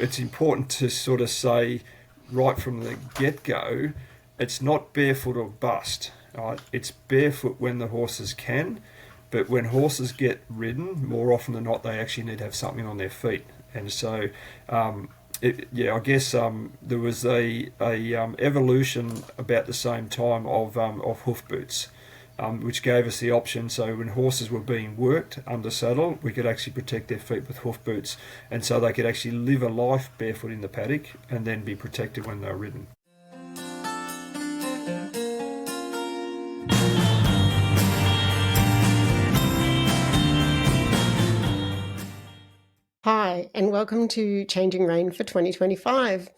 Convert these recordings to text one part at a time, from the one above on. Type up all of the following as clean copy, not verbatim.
It's important to sort of say right from the get-go, it's not barefoot or bust. Right? It's barefoot when the horses can, but when horses get ridden, more often than not, they actually need to have something on their feet. And so, I guess there was a evolution about the same time of hoof boots, which gave us the option. So when horses were being worked under saddle, we could actually protect their feet with hoof boots, and so they could actually live a life barefoot in the paddock and then be protected when they were ridden. Hi, and welcome to Changing Rein for 2025.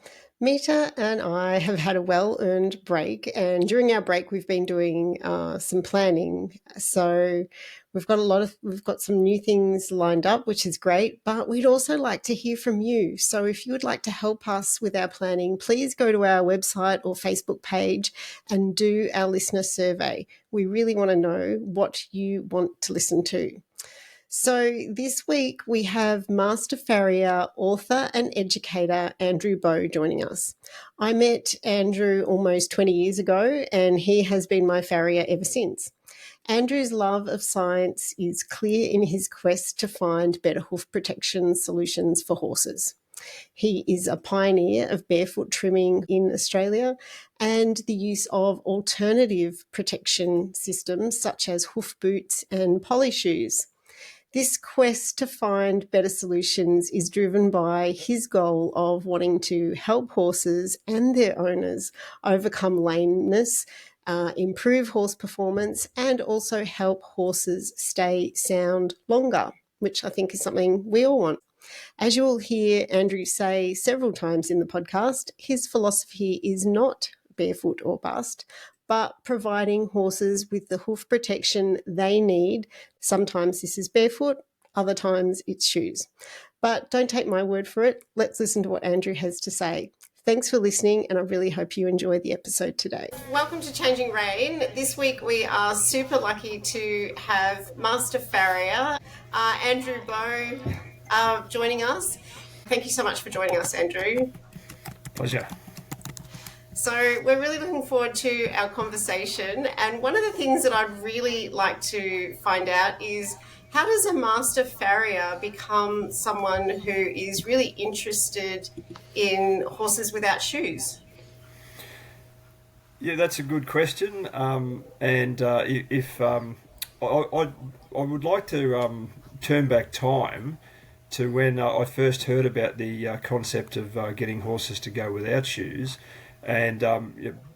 Mita and I have had a well-earned break, and during our break we've been doing some planning. So we've got some new things lined up, which is great, but we'd also like to hear from you. So if you would like to help us with our planning, please go to our website or Facebook page and do our listener survey. We really want to know what you want to listen to. So this week we have Master Farrier, author and educator Andrew Bowe joining us. I met Andrew almost 20 years ago, and he has been my farrier ever since. Andrew's love of science is clear in his quest to find better hoof protection solutions for horses. He is a pioneer of barefoot trimming in Australia and the use of alternative protection systems such as hoof boots and poly shoes. This quest to find better solutions is driven by his goal of wanting to help horses and their owners overcome lameness, improve horse performance, and also help horses stay sound longer, which I think is something we all want. As you will hear Andrew say several times in the podcast, his philosophy is not barefoot or bust, but providing horses with the hoof protection they need. Sometimes this is barefoot, other times it's shoes. But don't take my word for it. Let's listen to what Andrew has to say. Thanks for listening, and I really hope you enjoy the episode today. Welcome to Changing Rein. This week we are super lucky to have Master Farrier, Andrew Bowe, joining us. Thank you so much for joining us, Andrew. Pleasure. So we're really looking forward to our conversation, and one of the things that I'd really like to find out is, how does a master farrier become someone who is really interested in horses without shoes? Yeah, that's a good question, if I would like to turn back time to when I first heard about the concept of getting horses to go without shoes. And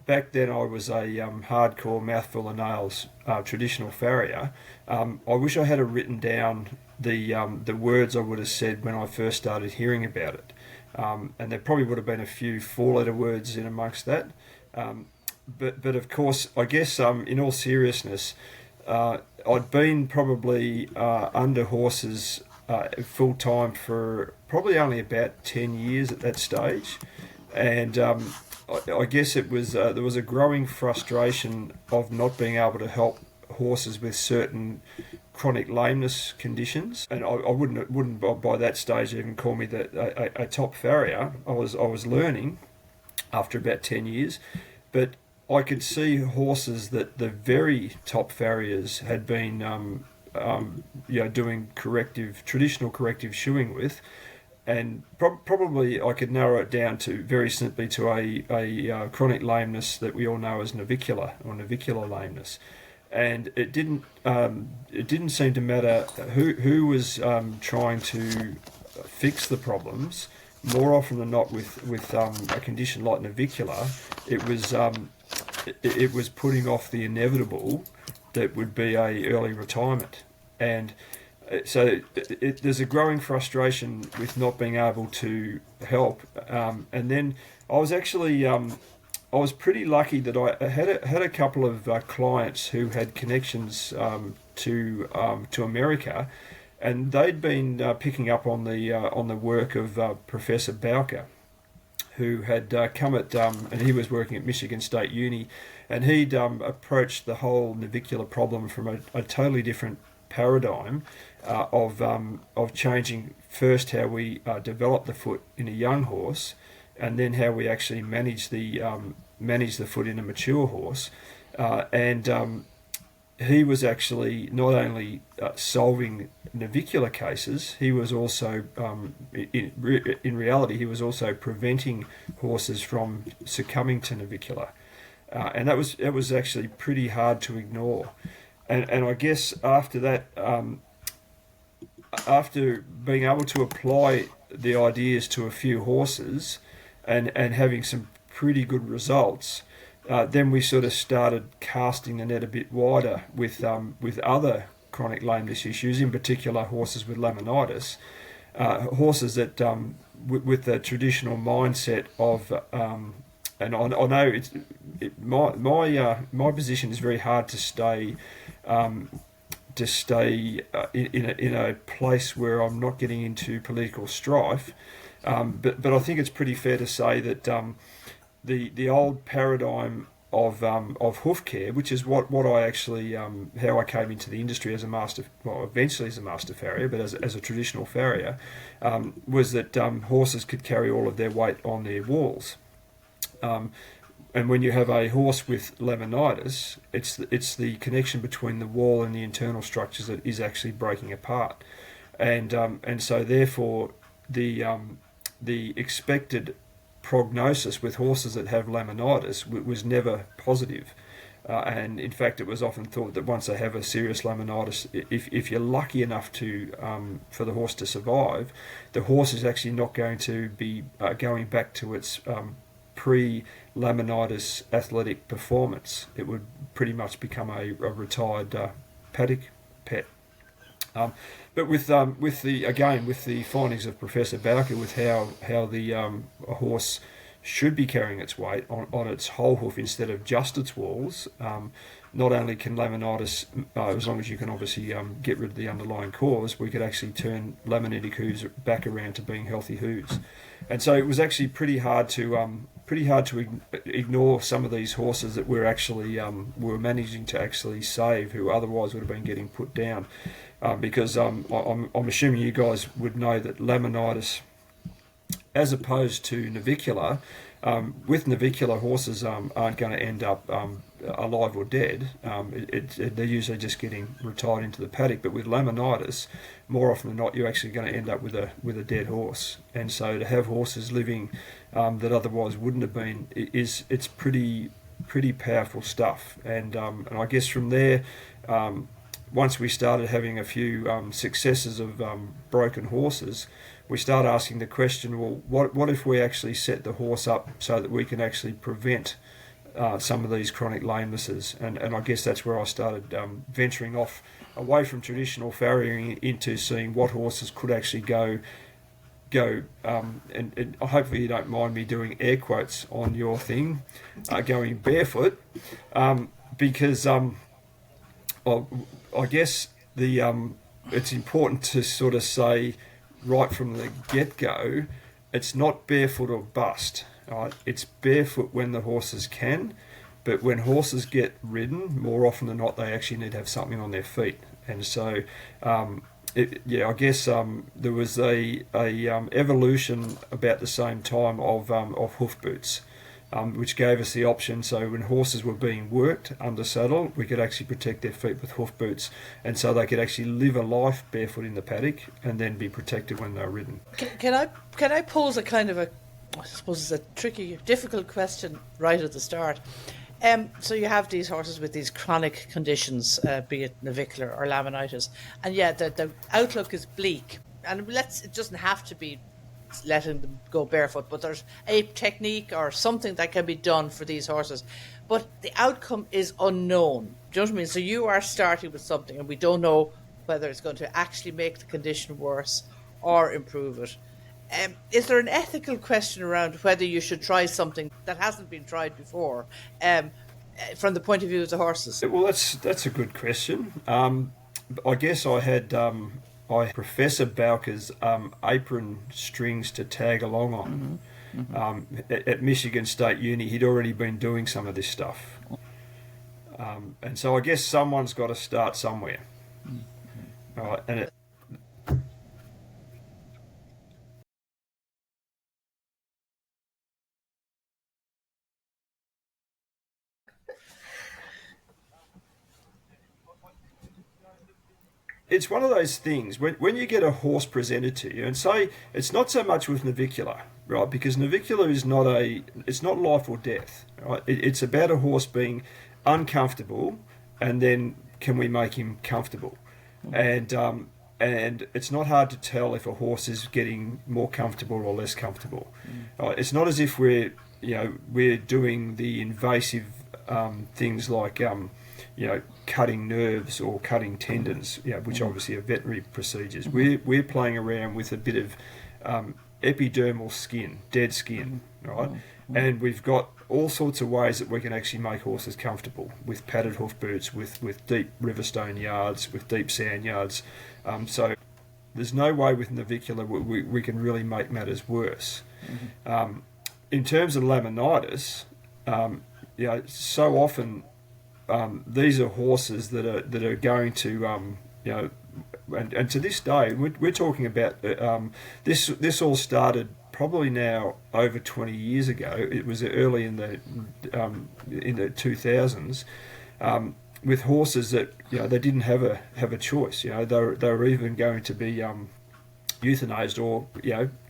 back then I was a hardcore mouthful of nails traditional farrier. I wish I had written down the words I would have said when I first started hearing about it. And there probably would have been a few four-letter words in amongst that. But of course, I guess in all seriousness, I'd been probably under horses full-time for probably only about 10 years at that stage. And I guess it was there was a growing frustration of not being able to help horses with certain chronic lameness conditions, and I wouldn't by that stage even call me a top farrier. I was learning after about 10 years, but I could see horses that the very top farriers had been doing traditional corrective shoeing with. And probably I could narrow it down to very simply to a chronic lameness that we all know as navicular or navicular lameness, and it didn't seem to matter who was trying to fix the problems. More often than not, with a condition like navicular, it was putting off the inevitable that would be a early retirement. And so there's a growing frustration with not being able to help, and then I was actually I was pretty lucky that I had a couple of clients who had connections to America, and they'd been picking up on the work of Professor Bowker, who had come and he was working at Michigan State Uni, and he'd approached the whole navicular problem from a totally different paradigm of changing first how we develop the foot in a young horse, and then how we actually manage the foot in a mature horse. And he was actually not only solving navicular cases, he was also, in reality, he was also preventing horses from succumbing to navicular. And that was actually pretty hard to ignore. And I guess after that, after being able to apply the ideas to a few horses and having some pretty good results, then we sort of started casting the net a bit wider with other chronic lameness issues, in particular horses with laminitis, horses that with the traditional mindset of and I know my position is very hard to stay in a place where I'm not getting into political strife, but I think it's pretty fair to say that the old paradigm of hoof care, which is what I actually how I came into the industry as a master, well, eventually as a master farrier, but as a traditional farrier, was that horses could carry all of their weight on their walls. And when you have a horse with laminitis, it's the connection between the wall and the internal structures that is actually breaking apart, and so therefore the expected prognosis with horses that have laminitis was never positive. And in fact, it was often thought that once they have a serious laminitis, if you're lucky enough to for the horse to survive, the horse is actually not going to be going back to its pre-laminitis athletic performance. It would pretty much become a retired paddock pet. But with the findings of Professor Bowker, with how the a horse should be carrying its weight on its whole hoof instead of just its walls, not only can laminitis, as long as you can obviously get rid of the underlying cause, we could actually turn laminitic hooves back around to being healthy hooves. And so it was actually pretty hard to ignore some of these horses that we're actually were managing to actually save, who otherwise would have been getting put down, because I'm assuming you guys would know that laminitis, as opposed to navicular, with navicular horses aren't going to end up alive or dead. They're usually just getting retired into the paddock. But with laminitis, more often than not, you're actually going to end up with a dead horse. And so to have horses living that otherwise wouldn't have been, it's pretty powerful stuff. And I guess from there, once we started having a few successes of broken horses, we start asking the question, well, what if we actually set the horse up so that we can actually prevent some of these chronic lamenesses? And I guess that's where I started venturing off away from traditional farriering into seeing what horses could actually go and hopefully you don't mind me doing air quotes on your thing, going barefoot, because I guess it's important to sort of say right from the get-go, it's not barefoot or bust. Right? It's barefoot when the horses can, but when horses get ridden, more often than not, they actually need to have something on their feet. And so, I guess there was a evolution about the same time of hoof boots, which gave us the option. So when horses were being worked under saddle, we could actually protect their feet with hoof boots, and so they could actually live a life barefoot in the paddock and then be protected when they're ridden. Can I pose a kind of I suppose it's a tricky, difficult question right at the start. So you have these horses with these chronic conditions, be it navicular or laminitis, and the outlook is bleak. And it doesn't have to be letting them go barefoot, but there's a technique or something that can be done for these horses, but the outcome is unknown. Do you know what I mean? So you are starting with something and we don't know whether it's going to actually make the condition worse or improve it. Is there an ethical question around whether you should try something that hasn't been tried before, from the point of view of the horses? Well, that's a good question. I guess I had Professor Bowker's apron strings to tag along on. Mm-hmm. At Michigan State Uni, he'd already been doing some of this stuff. And so I guess someone's got to start somewhere. All right, and it's one of those things when you get a horse presented to you, and say it's not so much with navicular, right? Because navicular is not it's not life or death, right? It's about a horse being uncomfortable, and then can we make him comfortable? And it's not hard to tell if a horse is getting more comfortable or less comfortable. It's not as if we're doing the invasive things like cutting nerves or cutting tendons, which obviously are veterinary procedures. We're playing around with a bit of epidermal skin, dead skin, right? And we've got all sorts of ways that we can actually make horses comfortable with padded hoof boots, with deep riverstone yards, with deep sand yards. So there's no way with navicular we can really make matters worse. In terms of laminitis, so often these are horses that are going to and to this day we're talking about this all started probably now over 20 years ago. It was early in the 2000s, with horses that they didn't have a choice. They were even going to be euthanized, or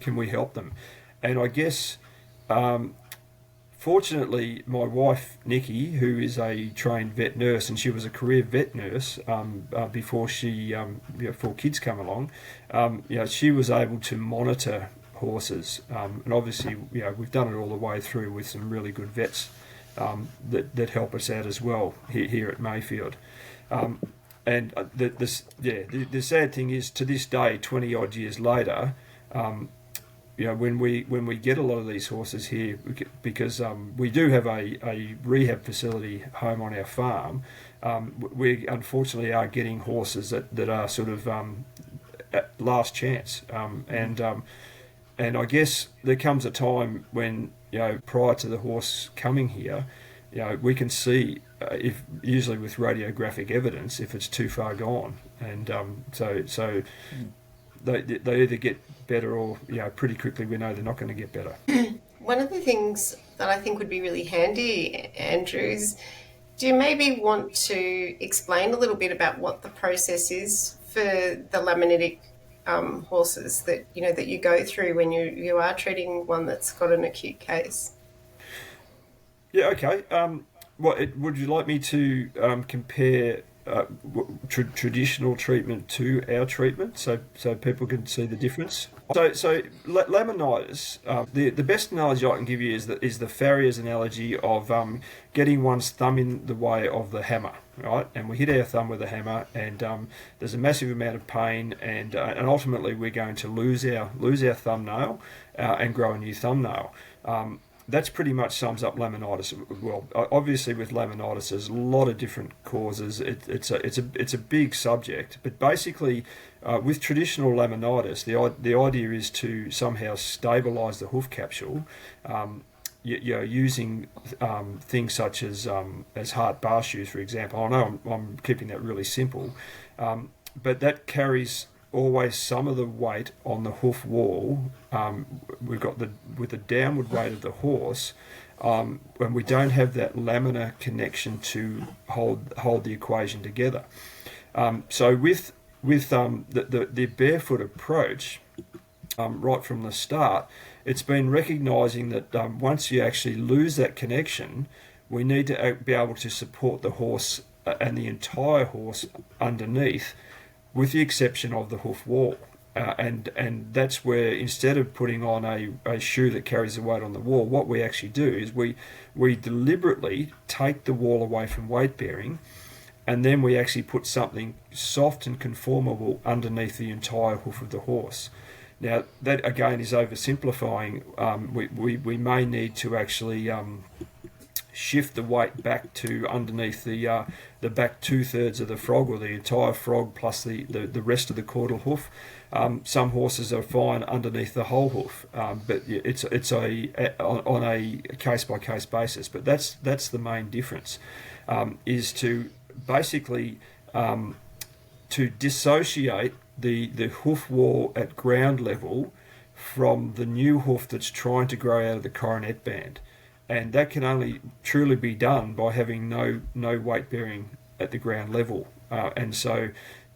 can we help them? And I guess fortunately, my wife, Nicky, who is a trained vet nurse, and she was a career vet nurse before before kids come along, she was able to monitor horses. And obviously, we've done it all the way through with some really good vets that help us out as well here at Mayfield. And the sad thing is, to this day, 20 odd years later, when we get a lot of these horses here, because we do have a rehab facility home on our farm, we unfortunately are getting horses that are sort of at last chance. And I guess there comes a time when, prior to the horse coming here, we can see, if usually with radiographic evidence, if it's too far gone. And so they either get better, or pretty quickly we know they're not going to get better. One of the things that I think would be really handy, Andrew, is do you maybe want to explain a little bit about what the process is for the laminitic horses that you go through when you are treating one that's got an acute case? Yeah, okay. Would you like me to compare traditional treatment to our treatment, so people can see the difference? So laminitis, the best analogy I can give you is the farrier's analogy of getting one's thumb in the way of the hammer, right? And we hit our thumb with a hammer, and there's a massive amount of pain, and ultimately we're going to lose our thumbnail and grow a new thumbnail. That's pretty much sums up laminitis. Well, obviously with laminitis, there's a lot of different causes. It's a big subject, but basically, with traditional laminitis, the idea is to somehow stabilise the hoof capsule, using things such as heart bar shoes, for example. I know I'm keeping that really simple, but that carries always some of the weight on the hoof wall. We've got with the downward weight of the horse, when we don't have that laminar connection to hold the equation together. So with the barefoot approach, right from the start, it's been recognising that once you actually lose that connection, we need to be able to support the horse and the entire horse underneath, with the exception of the hoof wall. And that's where, instead of putting on a shoe that carries the weight on the wall, what we actually do is we deliberately take the wall away from weight bearing, and then we actually put something soft and conformable underneath the entire hoof of the horse. Now, that again is oversimplifying. We may need to actually shift the weight back to underneath the back 2/3 of the frog, or the entire frog plus the rest of the caudal hoof. Some horses are fine underneath the whole hoof, but it's on a case by case basis. But that's the main difference, is to basically to dissociate the hoof wall at ground level from the new hoof that's trying to grow out of the coronet band. And that can only truly be done by having no weight bearing at the ground level. And so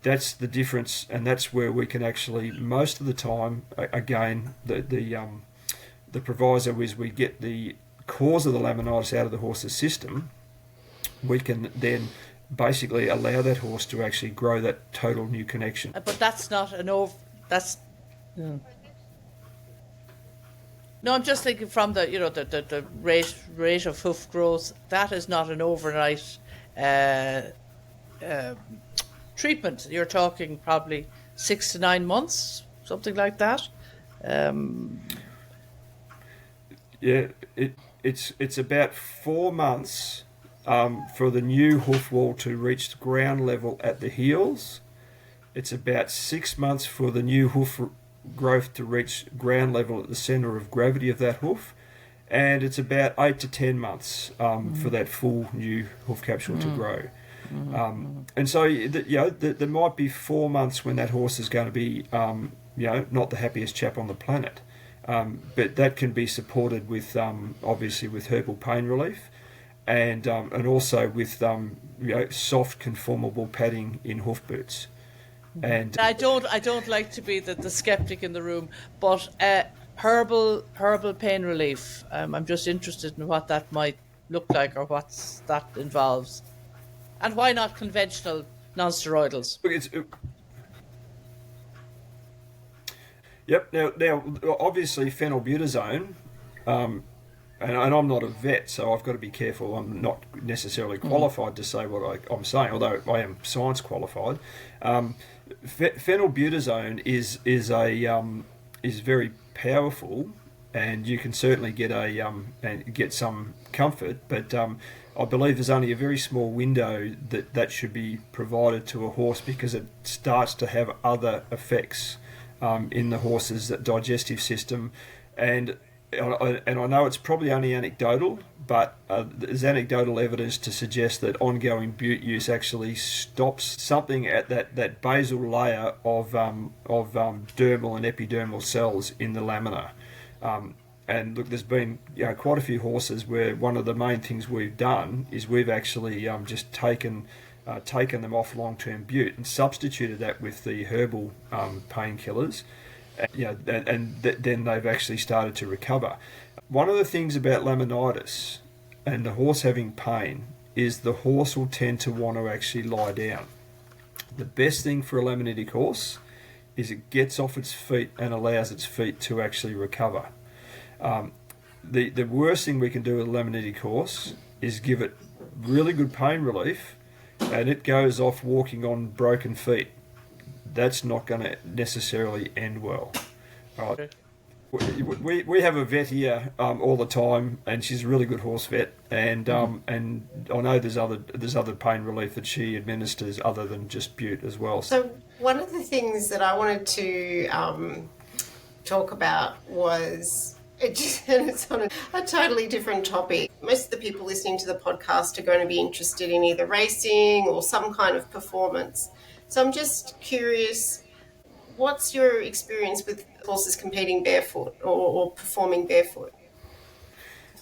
that's the difference, and that's where we can actually, most of the time, again, the proviso is we get the cause of the laminitis out of the horse's system. We can then basically allow that horse to actually grow that total new connection. But that's not an over. That's. No, I'm just thinking from the rate of hoof growth. That is not an overnight treatment. You're talking probably 6 to 9 months, something like that. Yeah, it's about 4 months for the new hoof wall to reach ground level at the heels. It's about 6 months for the new hoof growth to reach ground level at the centre of gravity of that hoof, and it's about 8 to 10 months for that full new hoof capsule to grow. And so there might be 4 months when that horse is going to be not the happiest chap on the planet, but that can be supported with obviously with herbal pain relief, and also with soft conformable padding in hoof boots. And I don't like to be the skeptic in the room, but herbal pain relief. I'm just interested in what that might look like or what that involves, and why not conventional non-steroidals? Yep. Now, obviously, phenylbutazone, and I'm not a vet, so I've got to be careful. I'm not necessarily qualified to say what I'm saying, although I am science qualified. Phenylbutazone is very powerful, and you can certainly get some comfort, but I believe there's only a very small window that should be provided to a horse, because it starts to have other effects in the horse's digestive system, and I know it's probably only anecdotal, but there's anecdotal evidence to suggest that ongoing bute use actually stops something at that basal layer of dermal and epidermal cells in the lamina. And look, there's been quite a few horses where one of the main things we've done is we've actually just taken them off long-term bute and substituted that with the herbal painkillers. Then they've actually started to recover. One of the things about laminitis and the horse having pain is the horse will tend to want to actually lie down. The best thing for a laminitic horse is it gets off its feet and allows its feet to actually recover. The worst thing we can do with a laminitic horse is give it really good pain relief and it goes off walking on broken feet. That's not going to necessarily end well. Right. We have a vet here all the time, and she's a really good horse vet, and I know there's other pain relief that she administers other than just bute as well. So one of the things that I wanted to talk about was, and it's on a totally different topic. Most of the people listening to the podcast are going to be interested in either racing or some kind of performance. So I'm just curious, what's your experience with horses competing barefoot or performing barefoot?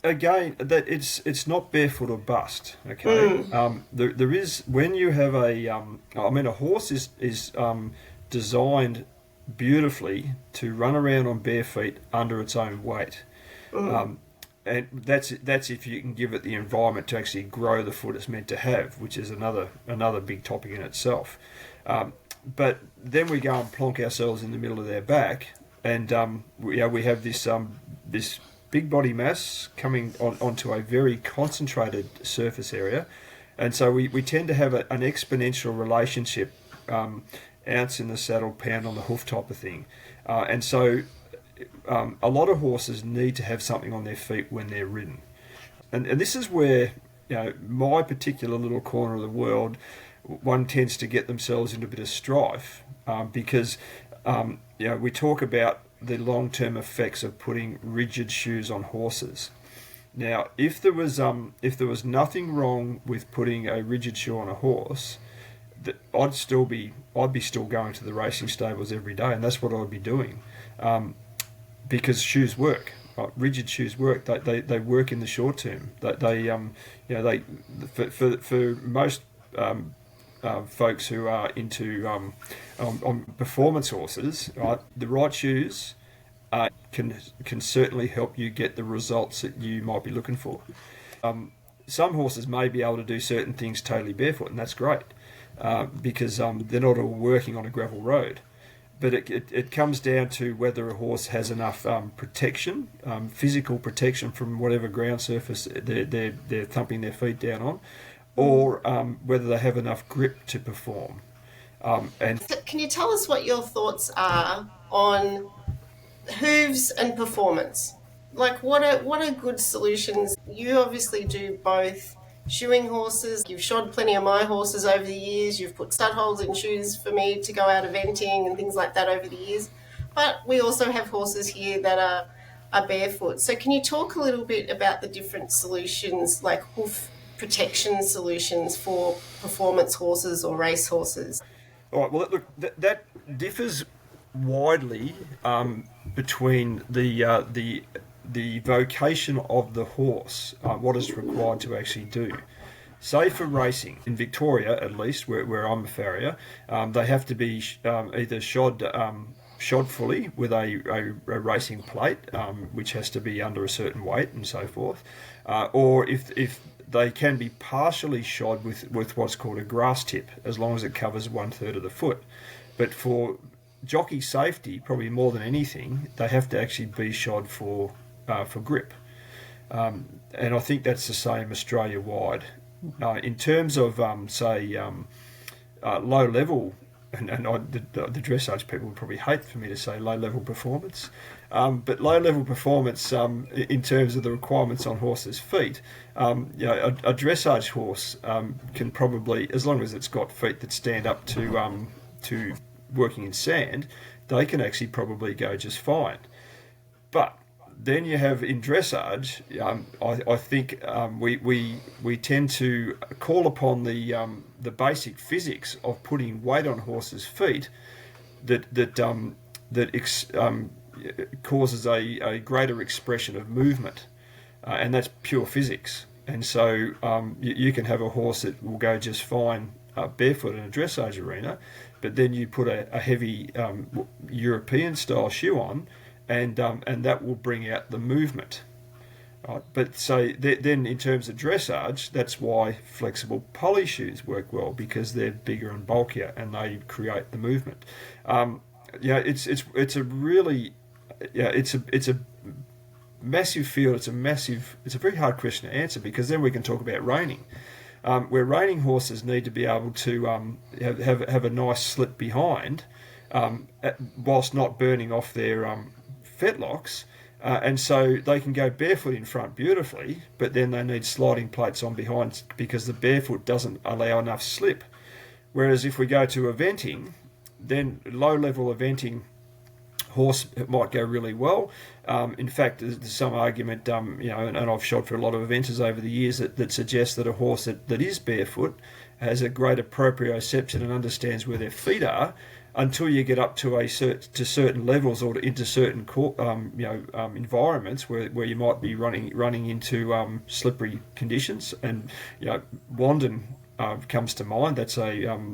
Again, that it's not barefoot or bust. Okay, there is, when you have a horse is designed beautifully to run around on bare feet under its own weight. And that's if you can give it the environment to actually grow the foot it's meant to have, which is another big topic in itself. But then we go and plonk ourselves in the middle of their back, and we have this big body mass coming onto a very concentrated surface area, and so we tend to have an exponential relationship, ounce in the saddle, pound on the hoof type of thing, and so a lot of horses need to have something on their feet when they're ridden, and this is where my particular little corner of the world, one tends to get themselves into a bit of strife, because we talk about the long-term effects of putting rigid shoes on horses. Now, if there was nothing wrong with putting a rigid shoe on a horse, I'd be still going to the racing stables every day, and that's what I'd be doing, because shoes work. Rigid shoes work. They work in the short term. For most folks who are into on performance horses, right, the right shoes can certainly help you get the results that you might be looking for. Some horses may be able to do certain things totally barefoot, and that's great, because they're not all working on a gravel road. But it comes down to whether a horse has enough protection, physical protection from whatever ground surface they're thumping their feet down on, or whether they have enough grip to perform. And So can you tell us what your thoughts are on hooves and performance? Like, what are good solutions? You obviously do both shoeing horses. You've shod plenty of my horses over the years. You've put stud holes in shoes for me to go out eventing and things like that over the years. But we also have horses here that are barefoot. So can you talk a little bit about the different solutions, like hoof protection solutions for performance horses or race horses? all right, well, look, that differs widely between the vocation of the horse, what is required to actually do. Say for racing, in Victoria at least, where I'm a farrier, they have to be either shod fully with a racing plate, which has to be under a certain weight and so forth, or if they can be partially shod with what's called a grass tip, as long as it covers 1/3 of the foot. But for jockey safety, probably more than anything, they have to actually be shod for grip. And I think that's the same Australia-wide. In terms of, low level, and the dressage people would probably hate for me to say low level performance, but low level performance in terms of the requirements on horses' feet, a dressage horse can probably, as long as it's got feet that stand up to working in sand, they can actually probably go just fine. But then you have in dressage, I think we tend to call upon the basic physics of putting weight on horses' feet that causes a greater expression of movement, and that's pure physics. And so you can have a horse that will go just fine barefoot in a dressage arena, but then you put a heavy European style shoe on, and that will bring out the movement. Right? But so then in terms of dressage, that's why flexible poly shoes work well, because they're bigger and bulkier and they create the movement. It's a really it's a massive field. It's a very hard question to answer, because then we can talk about reining. Where reining horses need to be able to have a nice slip behind, whilst not burning off their fetlocks, and so they can go barefoot in front beautifully, but then they need sliding plates on behind, because the barefoot doesn't allow enough slip. Whereas if we go to eventing, then low-level eventing horse might go really well. In fact, there's some argument, and I've shot for a lot of eventers over the years that suggests that a horse that is barefoot has a greater proprioception and understands where their feet are, until you get up to certain levels or into certain environments where you might be running into slippery conditions. And Wandon comes to mind. That's a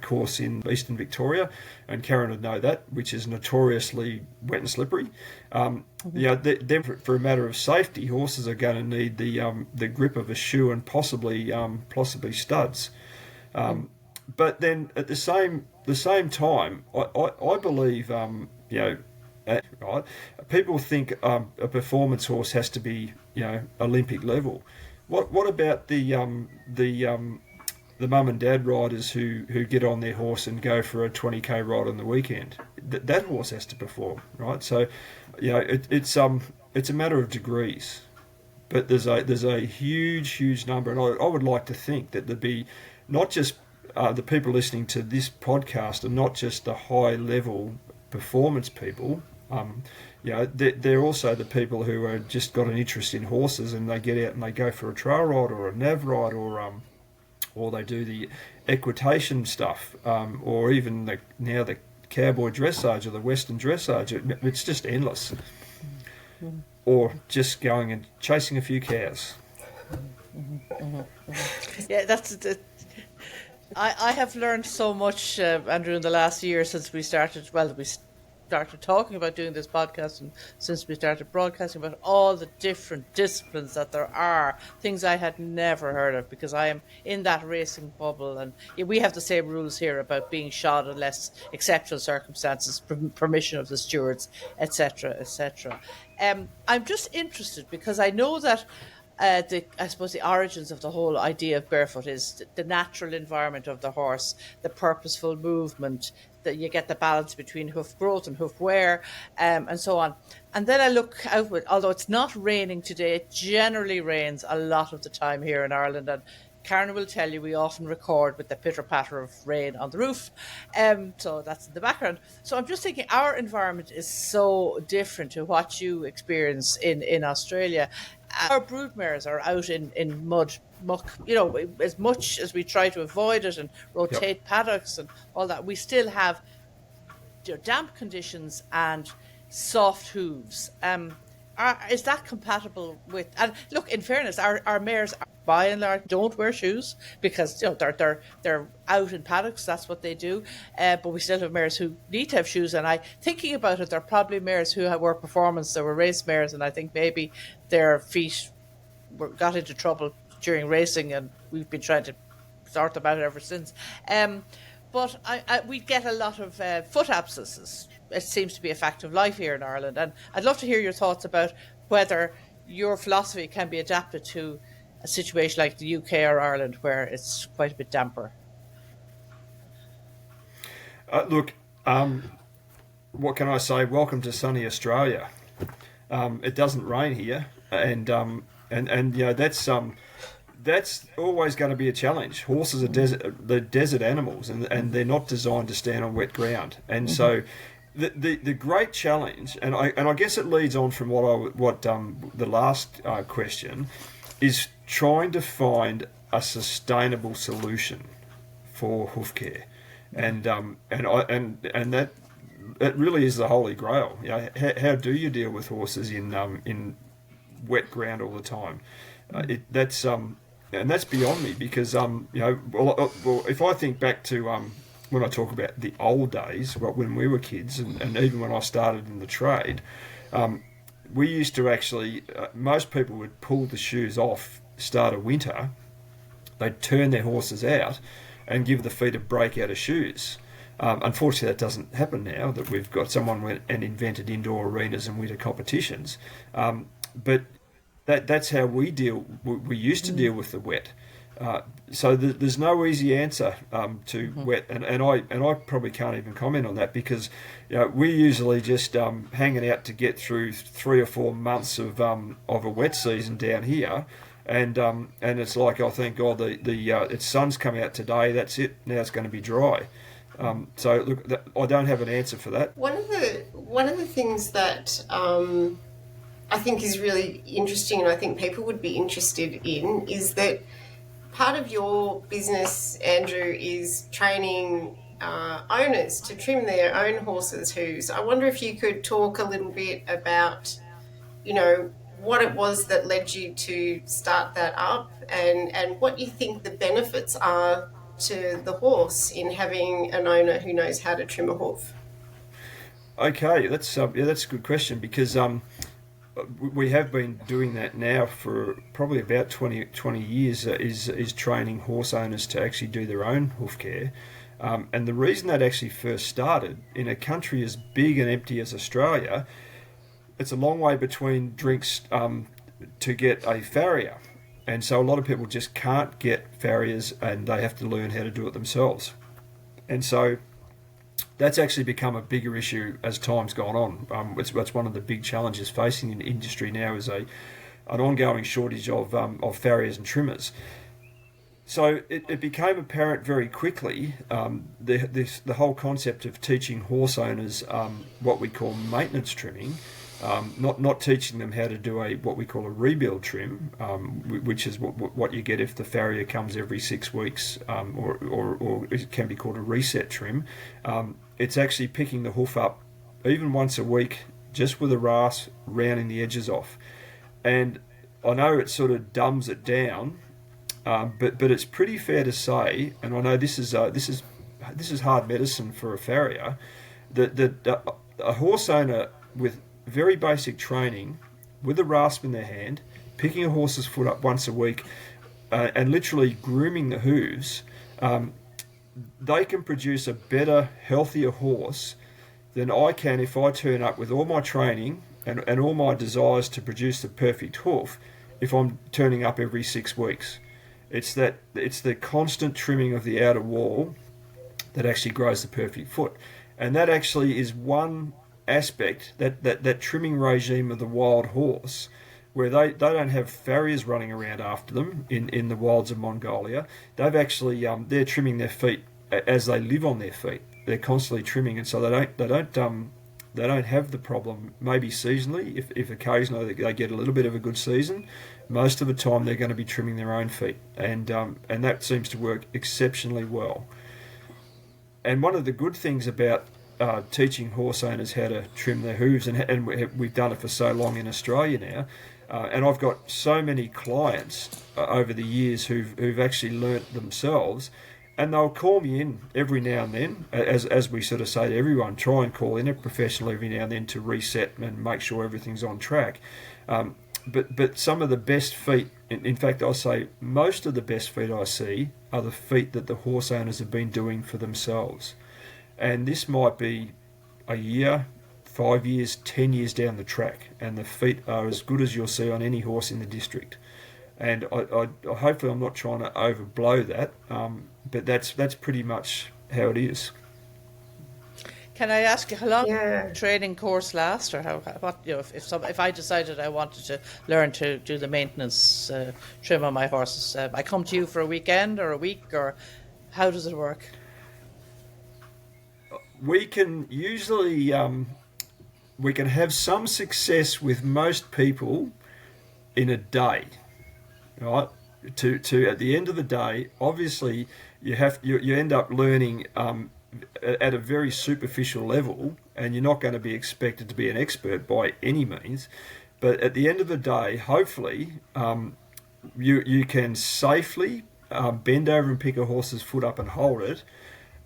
course in eastern Victoria, and Karen would know that, which is notoriously wet and slippery. Then for a matter of safety, horses are going to need the grip of a shoe and possibly studs. But then at the same time, I believe right, people think a performance horse has to be Olympic level. What about the mum and dad riders who get on their horse and go for a 20k ride on the weekend? That horse has to perform, right? So it's a matter of degrees, but there's a huge number, and I would like to think that there'd be not just the people listening to this podcast are not just the high level performance people. They're also the people who are just got an interest in horses, and they get out and they go for a trail ride or a nav ride, or they do the equitation stuff, or even now the cowboy dressage or the western dressage. It's just endless. Or just going and chasing a few cows. Yeah, that's it. I have learned so much, Andrew, in the last year since we started. Well, we started talking about doing this podcast, and since we started broadcasting, about all the different disciplines that there are, things I had never heard of, because I am in that racing bubble, and we have the same rules here about being shod unless exceptional circumstances, permission of the stewards, etc., etc. I'm just interested because I know that I suppose the origins of the whole idea of barefoot is the natural environment of the horse, the purposeful movement, that you get the balance between hoof growth and hoof wear, and so on. And then I look outward, although it's not raining today, it generally rains a lot of the time here in Ireland, and Karen will tell you we often record with the pitter-patter of rain on the roof, so that's in the background. So I'm just thinking our environment is so different to what you experience in Australia. Our broodmares are out in mud, muck, as much as we try to avoid it and rotate paddocks and all that, we still have damp conditions and soft hooves. Is that compatible with? And look, in fairness, our mares by and large don't wear shoes because they're out in paddocks. That's what they do. But we still have mares who need to have shoes. And thinking about it, they're probably mares who were performance. They were race mares, and I think maybe their feet got into trouble during racing, and we've been trying to sort them out ever since. But we get a lot of foot abscesses. It seems to be a fact of life here in Ireland, and I'd love to hear your thoughts about whether your philosophy can be adapted to a situation like the UK or Ireland, where it's quite a bit damper. Look, what can I say? Welcome to sunny Australia. It doesn't rain here, and that's always going to be a challenge. Horses are they're desert animals, and they're not designed to stand on wet ground, and so. The great challenge, and I guess it leads on from what the last question, is trying to find a sustainable solution for hoof care, and that really is the holy grail. How do you deal with horses in wet ground all the time? That's beyond me, because if I think back to when I talk about the old days, when we were kids, and even when I started in the trade, we used to actually, most people would pull the shoes off start of winter, they'd turn their horses out and give the feet a break out of shoes. Unfortunately, that doesn't happen now, that we've got someone went and invented indoor arenas and winter competitions. But that's how we used to deal with the wet. So there's no easy answer to wet, and I probably can't even comment on that, because we're usually just hanging out to get through 3 or 4 months of a wet season down here, and it's like, oh, thank God its sun's come out today. That's it. Now it's going to be dry. So look, I don't have an answer for that. One of the things that I think is really interesting, and I think people would be interested in, is that part of your business, Andrew, is training owners to trim their own horses' hooves. I wonder if you could talk a little bit about, what it was that led you to start that up, and what you think the benefits are to the horse in having an owner who knows how to trim a hoof. Okay, that's a good question, because we have been doing that now for probably about 20 years, is training horse owners to actually do their own hoof care. And the reason that actually first started, in a country as big and empty as Australia, it's a long way between drinks to get a farrier. And so a lot of people just can't get farriers, and they have to learn how to do it themselves. And so that's actually become a bigger issue as time's gone on. It's one of the big challenges facing the industry now, is an ongoing shortage of farriers and trimmers. So it became apparent very quickly, the whole concept of teaching horse owners what we call maintenance trimming, not teaching them how to do what we call a rebuild trim, which is what you get if the farrier comes every 6 weeks, or it can be called a reset trim. It's actually picking the hoof up even once a week, just with a rasp, rounding the edges off. And I know it sort of dumbs it down, but it's pretty fair to say, and I know this is hard medicine for a farrier, that a horse owner with very basic training, with a rasp in their hand, picking a horse's foot up once a week, and literally grooming the hooves, they can produce a better, healthier horse than I can if I turn up with all my training and all my desires to produce the perfect hoof if I'm turning up every 6 weeks. It's the constant trimming of the outer wall that actually grows the perfect foot. And that actually is one aspect, that trimming regime of the wild horse, where they don't have farriers running around after them in the wilds of Mongolia. They've actually they're trimming their feet as they live on their feet. They're constantly trimming, and so they don't have the problem. Maybe seasonally, if occasionally they get a little bit of a good season, most of the time they're going to be trimming their own feet, and that seems to work exceptionally well. And one of the good things about teaching horse owners how to trim their hooves, and we've done it for so long in Australia now, and I've got so many clients over the years who've actually learnt themselves, and they'll call me in every now and then, as we sort of say to everyone, try and call in a professional every now and then to reset and make sure everything's on track. But some of the best feet, in fact I'll say most of the best feet I see are the feet that the horse owners have been doing for themselves. And this might be a year, 5 years, 10 years down the track, and the feet are as good as you'll see on any horse in the district. And I hopefully I'm not trying to overblow that, but that's pretty much how it is. Can I ask you how long the training course lasts, or if I decided I wanted to learn to do the maintenance trim on my horses, I come to you for a weekend or a week, or how does it work? We can usually we can have some success with most people in a day, right? To at the end of the day, obviously you end up learning at a very superficial level, and you're not going to be expected to be an expert by any means. But at the end of the day, hopefully, you can safely bend over and pick a horse's foot up and hold it,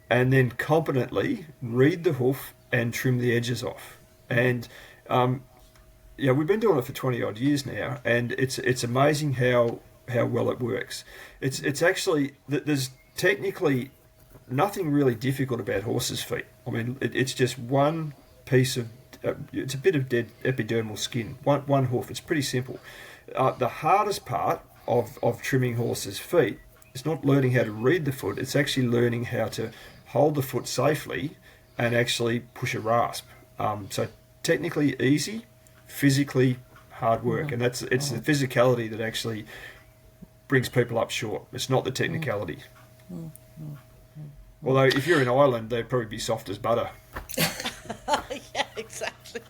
and then competently read the hoof and trim the edges off. And we've been doing it for 20 odd years now, and it's amazing how well it works. It's actually, there's technically nothing really difficult about horses' feet. I mean, it's just one piece of it's a bit of dead epidermal skin, one hoof. It's pretty simple. The hardest part of trimming horses' feet is not learning how to read the foot, it's actually learning how to hold the foot safely and actually push a rasp. So technically easy, physically hard work, and it's the physicality that actually brings people up short. It's not the technicality. Although if you're in Ireland, they'd probably be soft as butter. Yeah, exactly.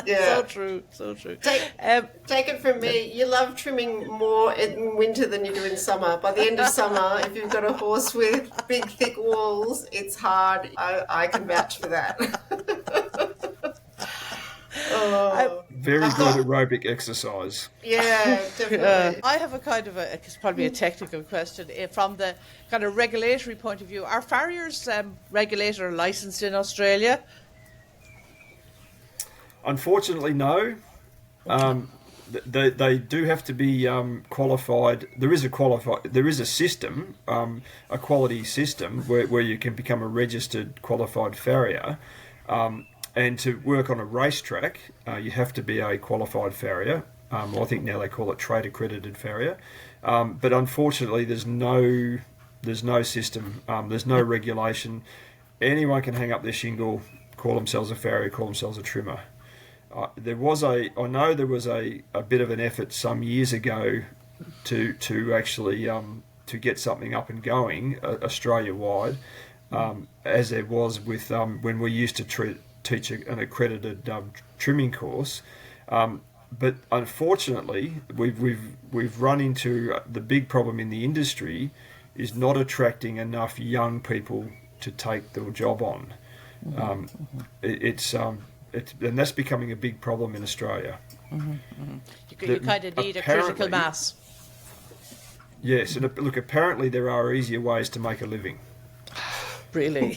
Yeah. So true. Take it from me, you love trimming more in winter than you do in summer. By the end of summer, if you've got a horse with big, thick walls, it's hard. I can vouch for that. Very good aerobic exercise. Yeah, definitely. I have a kind of it's probably a technical question. From the kind of regulatory point of view, are farriers regulated or licensed in Australia? Unfortunately, no. They do have to be qualified. There is a system, a quality system where you can become a registered qualified farrier. And to work on a racetrack, you have to be a qualified farrier. I think now they call it trade accredited farrier. But unfortunately, there's no system. There's no regulation. Anyone can hang up their shingle, call themselves a farrier, call themselves a trimmer. I know there was a bit of an effort some years ago to actually to get something up and going Australia wide, as there was with when we used to teach an accredited trimming course. But unfortunately, we've run into the big problem in the industry is not attracting enough young people to take the job on. It's and that's becoming a big problem in Australia. You kind of need a critical mass. Yes, and look, apparently there are easier ways to make a living. Really?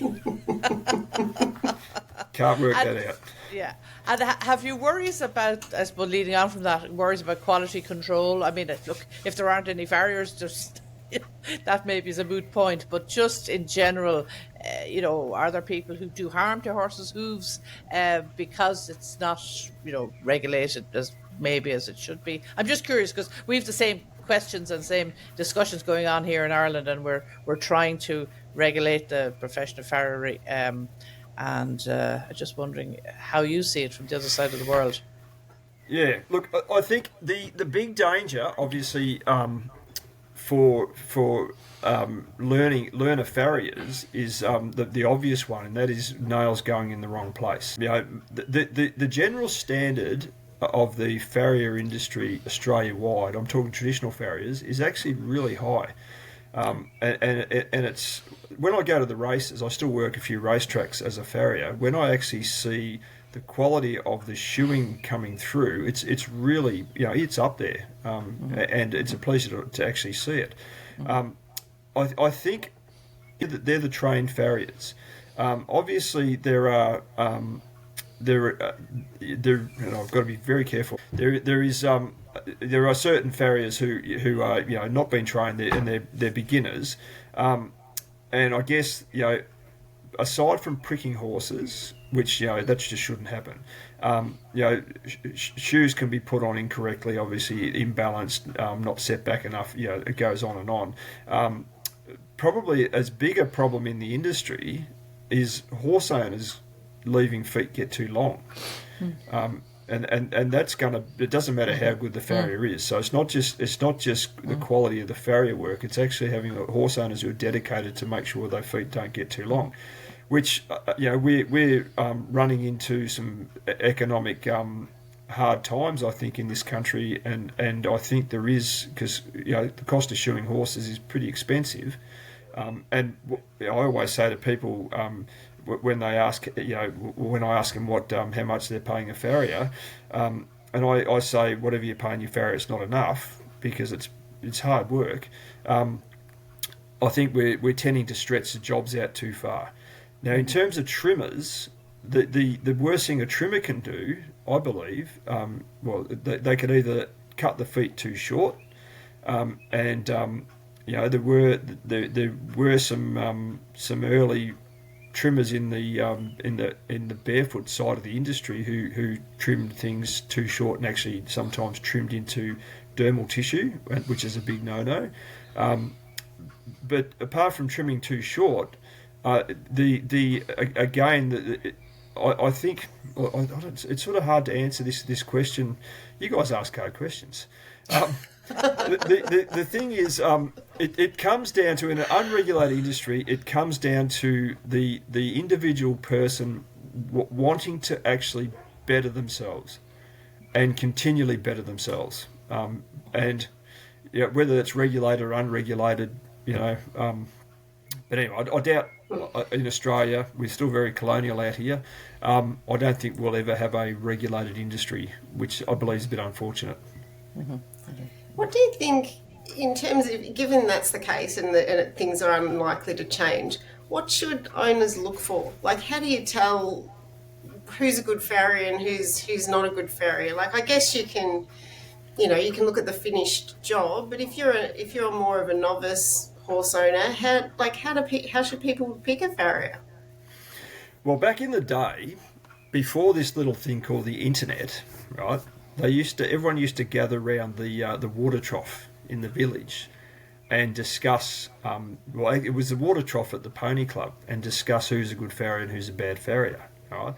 Can't work that out. Yeah. And have you worries about, I suppose, leading on from that, worries about quality control? I mean, look, if there aren't any farriers, just that maybe is a moot point, but just in general, are there people who do harm to horses' hooves because it's not, regulated as maybe as it should be? I'm just curious because we have the same questions and same discussions going on here in Ireland, and we're trying to regulate the profession of farriery. And I'm just wondering how you see it from the other side of the world. Yeah, look, I think the big danger, obviously, for learner farriers is the obvious one, and that is nails going in the wrong place. The general standard of the farrier industry Australia-wide, I'm talking traditional farriers, is actually really high. And it's when I go to the races, I still work a few racetracks as a farrier. When I actually see the quality of the shoeing coming through, it's really, it's up there, and it's a pleasure to actually see it. I think that they're the trained farriers. Obviously, there are. And I've got to be very careful. There are certain farriers who are not being trained and they're beginners, and I guess aside from pricking horses, which that just shouldn't happen. Shoes can be put on incorrectly, obviously imbalanced, not set back enough. It goes on and on. Probably as big a problem in the industry is horse owners leaving feet get too long. And that's it doesn't matter how good the farrier is. So it's not just the quality of the farrier work, it's actually having horse owners who are dedicated to make sure their feet don't get too long, which we're running into some economic hard times, I think, in this country, and I think there is, because the cost of shoeing horses is pretty expensive, and I always say to people, when they ask, when I ask them how much they're paying a farrier, and I say whatever you're paying your farrier, it's not enough because it's hard work. I think we're tending to stretch the jobs out too far. Now, in terms of trimmers, the worst thing a trimmer can do, I believe, they could either cut the feet too short, and there were some early trimmers in the barefoot side of the industry who trimmed things too short and actually sometimes trimmed into dermal tissue, which is a big no-no. But apart from trimming too short, I think it's sort of hard to answer this question. You guys ask hard questions. The thing is, it comes down to, in an unregulated industry, it comes down to the individual person wanting to actually better themselves and continually better themselves. And whether that's regulated or unregulated, but anyway, I doubt in Australia, we're still very colonial out here. I don't think we'll ever have a regulated industry, which I believe is a bit unfortunate. What do you think, in terms of, given that's the case and things are unlikely to change, what should owners look for? Like, how do you tell who's a good farrier and who's not a good farrier? Like, I guess you can look at the finished job, but if you're more of a novice horse owner, how should people pick a farrier? Well, back in the day, before this little thing called the internet, right? Everyone used to gather around the water trough in the village and discuss. It was the water trough at the pony club, and discuss who's a good farrier and who's a bad farrier. Right,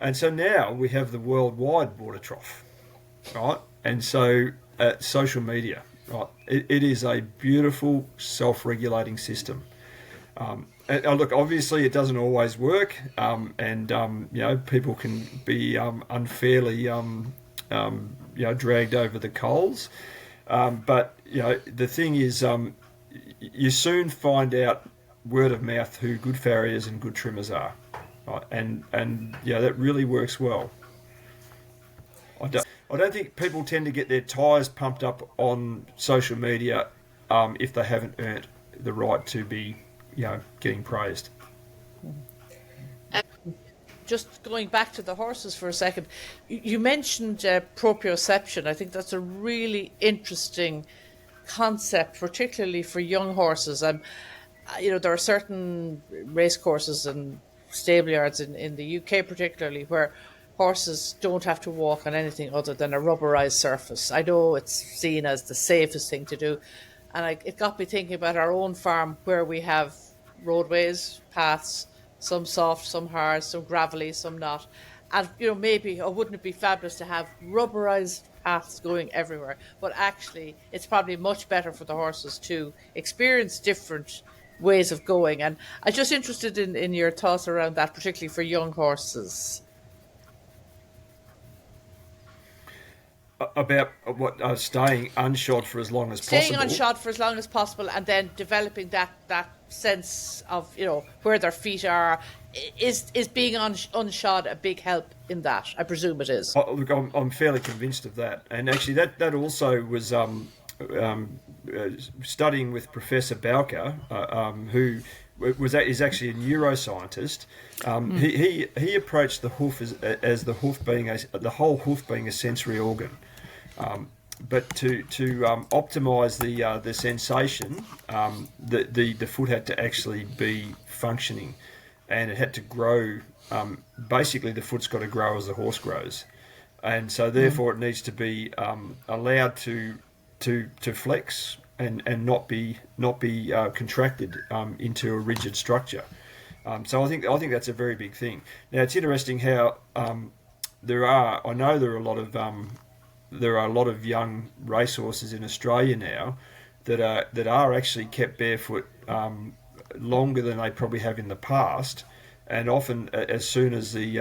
and so now we have the worldwide water trough, right? And so social media, right? It is a beautiful self-regulating system, look, obviously it doesn't always work, and people can be unfairly dragged over the coals. But the thing is, you soon find out word of mouth who good farriers and good trimmers are, right? And that really works well. I don't think people tend to get their tyres pumped up on social media if they haven't earned the right to be, getting praised. Just going back to the horses for a second, you mentioned proprioception. I think that's a really interesting concept, particularly for young horses. There are certain race courses and stable yards in the UK particularly where horses don't have to walk on anything other than a rubberized surface. I know it's seen as the safest thing to do, and it got me thinking about our own farm where we have roadways, paths, some soft, some hard, some gravelly, some not. And, maybe, or wouldn't it be fabulous to have rubberized paths going everywhere? But actually, it's probably much better for the horses to experience different ways of going. And I'm just interested in your thoughts around that, particularly for young horses. About staying unshod for as long as possible. Staying unshod for as long as possible, and then developing that sense of where their feet are. Is being unshod a big help in that? I presume it is. Look, I'm fairly convinced of that, and actually that also was studying with Professor Bowker, who is actually a neuroscientist. He approached the hoof as the hoof being the whole hoof being a sensory organ. But to optimise the sensation, the foot had to actually be functioning, and it had to grow. Basically, the foot's got to grow as the horse grows, and so therefore it needs to be allowed to flex and not be contracted into a rigid structure. So I think that's a very big thing. Now it's interesting how there are a lot of young racehorses in Australia now that are actually kept barefoot longer than they probably have in the past, and often as soon as the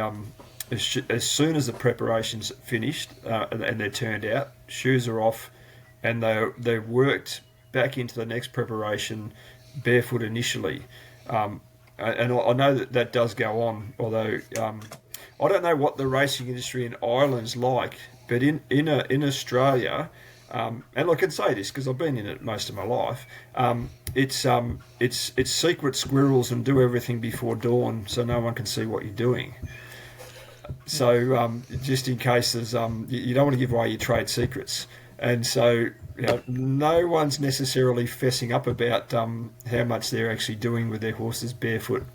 preparation's finished and they're turned out, shoes are off, and they're worked back into the next preparation barefoot initially. And I know that does go on, although I don't know what the racing industry in Ireland's like, but in Australia, and I can say this because I've been in it most of my life, it's secret squirrels and do everything before dawn so no one can see what you're doing. So just in case there's you don't want to give away your trade secrets, and so no one's necessarily fessing up about how much they're actually doing with their horses barefoot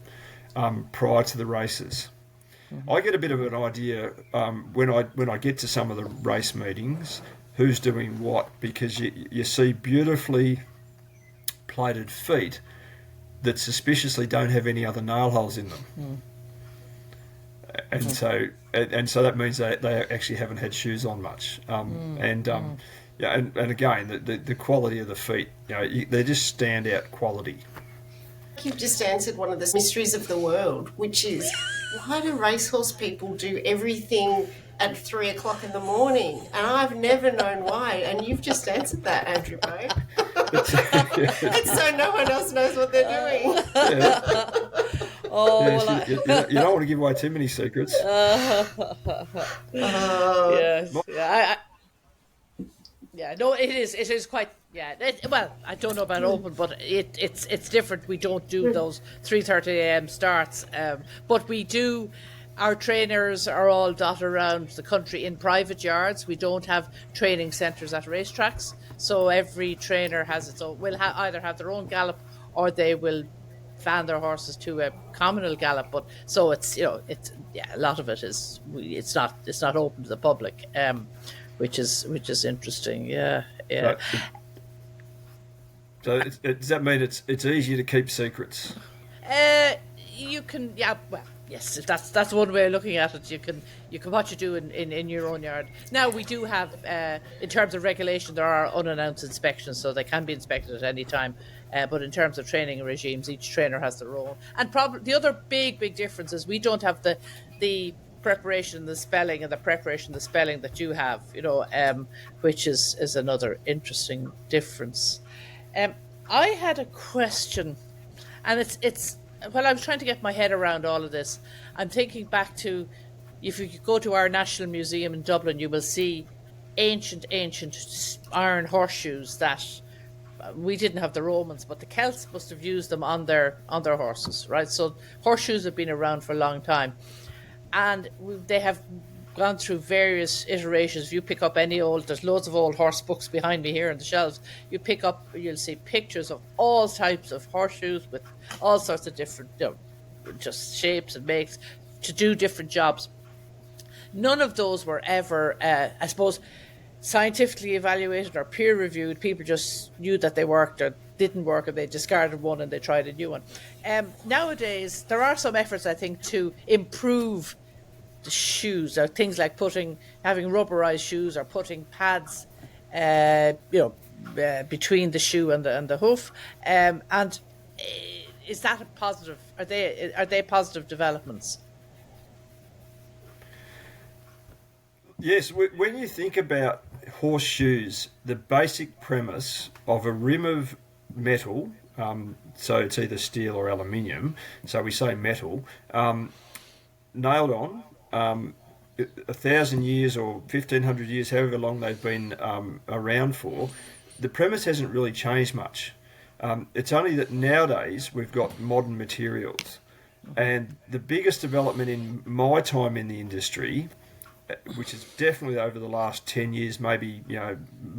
prior to the races. I get a bit of an idea when I get to some of the race meetings who's doing what, because you see beautifully plated feet that suspiciously don't have any other nail holes in them. And so that means they actually haven't had shoes on much. And again, the quality of the feet, they just stand out quality. You've just answered one of the mysteries of the world, which is why do racehorse people do everything at 3 o'clock in the morning? And I've never known why. And you've just answered that, Andrew Bowe. And so no one else knows what they're doing. You don't want to give away too many secrets. Yes. No, it is quite. Well, I don't know about open, but it's different. We don't do those 3:30 a.m. starts, but we do. Our trainers are all dotted around the country in private yards. We don't have training centres at racetracks, so every trainer has its own. Will either have their own gallop, or they will fan their horses to a communal gallop. But so it's a lot of it is it's not open to the public, which is interesting. Yeah. So does that mean it's easier to keep secrets? You can, well, Yes, that's one way of looking at it. You can what you do in your own yard. Now we do have, in terms of regulation, there are unannounced inspections, so they can be inspected at any time. But in terms of training regimes, each trainer has their own. And probably the other big difference is we don't have the preparation, the spelling, and the preparation, the spelling that you have. Which is another interesting difference. I had a question, and it's while I was trying to get my head around all of this, I'm thinking back to, if you go to our National Museum in Dublin, you will see ancient iron horseshoes that we didn't have the Romans, but the Celts must have used them on their horses, right? So horseshoes have been around for a long time, and they have gone through various iterations. If you pick up there's loads of old horse books behind me here on the shelves. You'll see pictures of all types of horseshoes with all sorts of different, just shapes and makes to do different jobs. None of those were ever, I suppose, scientifically evaluated or peer reviewed. People just knew that they worked or didn't work, and they discarded one and they tried a new one. Nowadays, there are some efforts, I think, to improve the shoes, or things like having rubberized shoes, or putting pads, between the shoe and the hoof. And is that a positive? Are they positive developments? Yes, when you think about horseshoes, the basic premise of a rim of metal, so it's either steel or aluminium, so we say metal, nailed on, 1,000 years or 1,500 years, however long they've been around for, the premise hasn't really changed much. It's only that nowadays we've got modern materials. And the biggest development in my time in the industry, which is definitely over the last 10 years, maybe,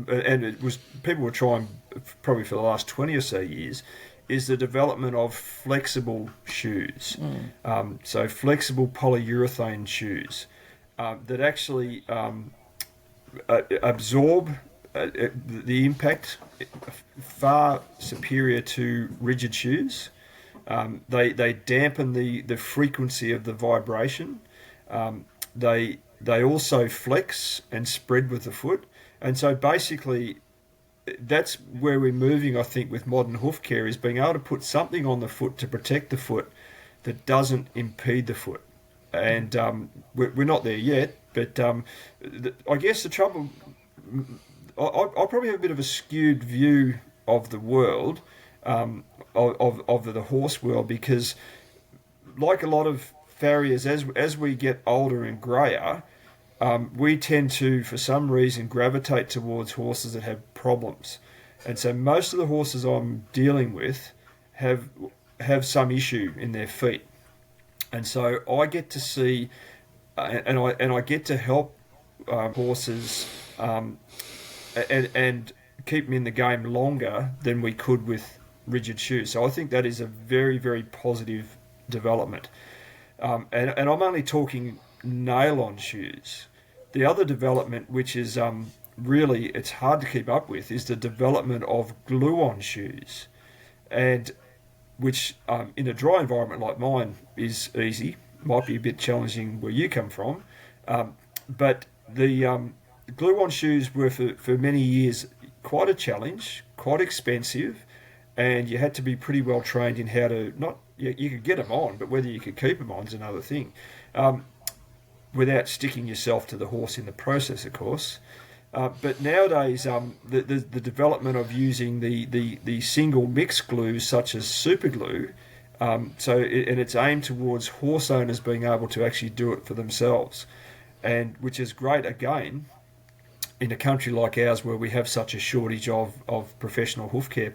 and people were trying probably for the last 20 or so years, is the development of flexible shoes. So flexible polyurethane shoes that actually absorb the impact far superior to rigid shoes. They dampen the frequency of the vibration. They also flex and spread with the foot. And so basically, that's where we're moving, I think, with modern hoof care, is being able to put something on the foot to protect the foot that doesn't impede the foot. And we're not there yet, but I guess the trouble, I probably have a bit of a skewed view of the world, of the horse world, because like a lot of farriers, as we get older and greyer, we tend to, for some reason, gravitate towards horses that have problems. And so most of the horses I'm dealing with have some issue in their feet. And so I get to see, and I get to help horses and keep them in the game longer than we could with rigid shoes. So I think that is a very, very positive development. And I'm only talking nail-on shoes. The other development, which is really, it's hard to keep up with, is the development of glue-on shoes, and which in a dry environment like mine is easy. Might be a bit challenging where you come from, but the glue-on shoes were for many years quite a challenge, quite expensive, and you had to be pretty well trained in how to not. You could get them on, but whether you could keep them on is another thing. Without sticking yourself to the horse in the process, of course. But nowadays, the development of using the single mix glues such as super glue, and it's aimed towards horse owners being able to actually do it for themselves, and which is great again in a country like ours where we have such a shortage of professional hoof care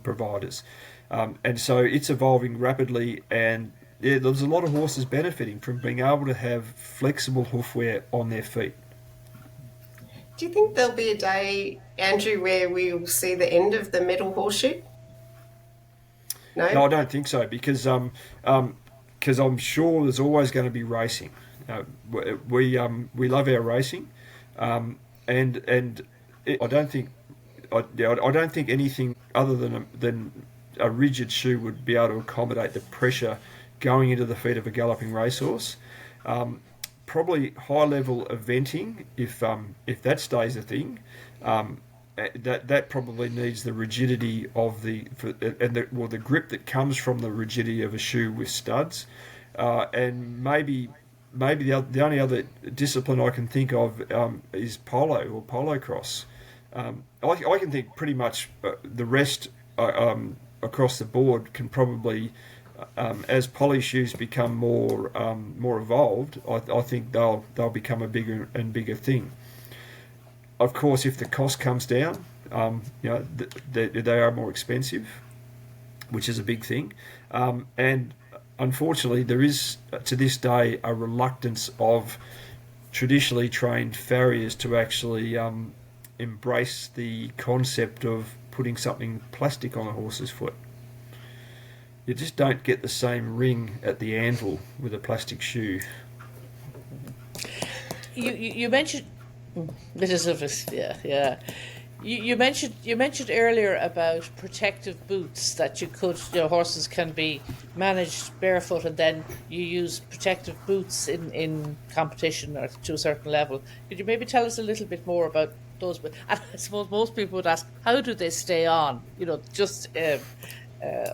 providers. And so it's evolving rapidly, and there's a lot of horses benefiting from being able to have flexible hoofwear on their feet. Do you think there'll be a day, Andrew, where we'll see the end of the metal horseshoe? No, I don't think so, because I'm sure there's always going to be racing. We love our racing, and I don't think anything other than a rigid shoe would be able to accommodate the pressure going into the feet of a galloping racehorse. Probably high level eventing, if that stays a thing. That probably needs the rigidity of the grip that comes from the rigidity of a shoe with studs, and maybe the only other discipline I can think of is polo or polo cross. I can think pretty much the rest across the board can probably, as poly shoes become more evolved, I think they'll become a bigger and bigger thing. Of course, if the cost comes down, they are more expensive, which is a big thing. And unfortunately, there is, to this day, a reluctance of traditionally trained farriers to actually embrace the concept of putting something plastic on a horse's foot. You just don't get the same ring at the anvil with a plastic shoe. You mentioned this is of us, yeah. You mentioned earlier about protective boots that horses can be managed barefoot, and then you use protective boots in competition or to a certain level. Could you maybe tell us a little bit more about those? And I suppose most people would ask, how do they stay on?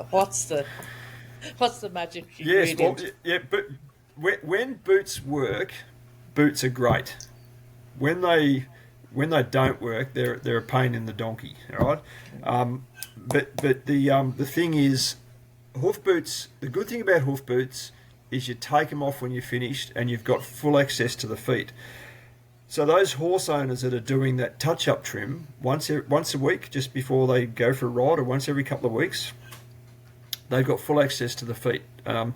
What's the magic ingredient? Yes, well, yeah, but when boots work, boots are great. When they don't work, they're a pain in the donkey. All right, but the thing is, hoof boots. The good thing about hoof boots is you take them off when you're finished, and you've got full access to the feet. So those horse owners that are doing that touch-up trim once a week, just before they go for a ride, or once every couple of weeks, they've got full access to the feet. But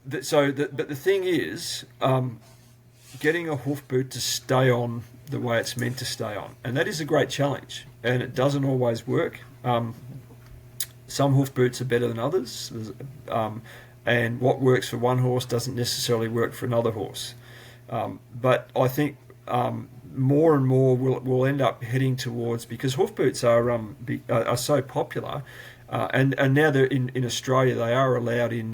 the thing is, getting a hoof boot to stay on the way it's meant to stay on, and that is a great challenge, and it doesn't always work. Some hoof boots are better than others, and what works for one horse doesn't necessarily work for another horse. But I think more and more we'll end up heading towards, because hoof boots are so popular. And now they're in Australia, they are allowed in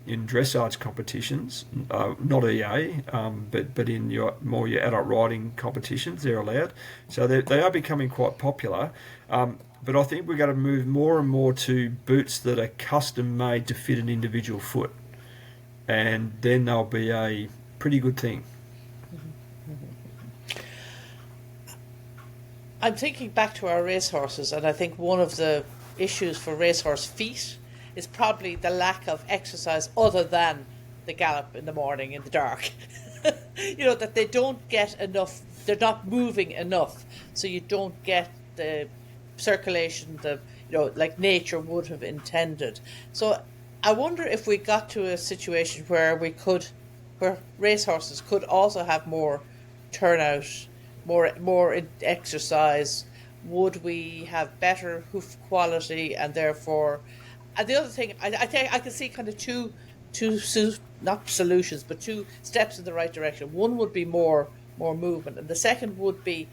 dressage competitions, not EA, but in your adult riding competitions, they're allowed. So they are becoming quite popular. But I think we're going to move more and more to boots that are custom made to fit an individual foot, and then they'll be a pretty good thing. I'm thinking back to our racehorses, and I think one of the issues for racehorse feet is probably the lack of exercise other than the gallop in the morning in the dark. That they don't get enough, they're not moving enough, so you don't get the circulation like nature would have intended. So I wonder if we got to a situation where racehorses could also have more turnout, more exercise. Would we have better hoof quality, and therefore, and the other thing, I think I can see kind of two not solutions, but two steps in the right direction. One would be more movement, and the second would be,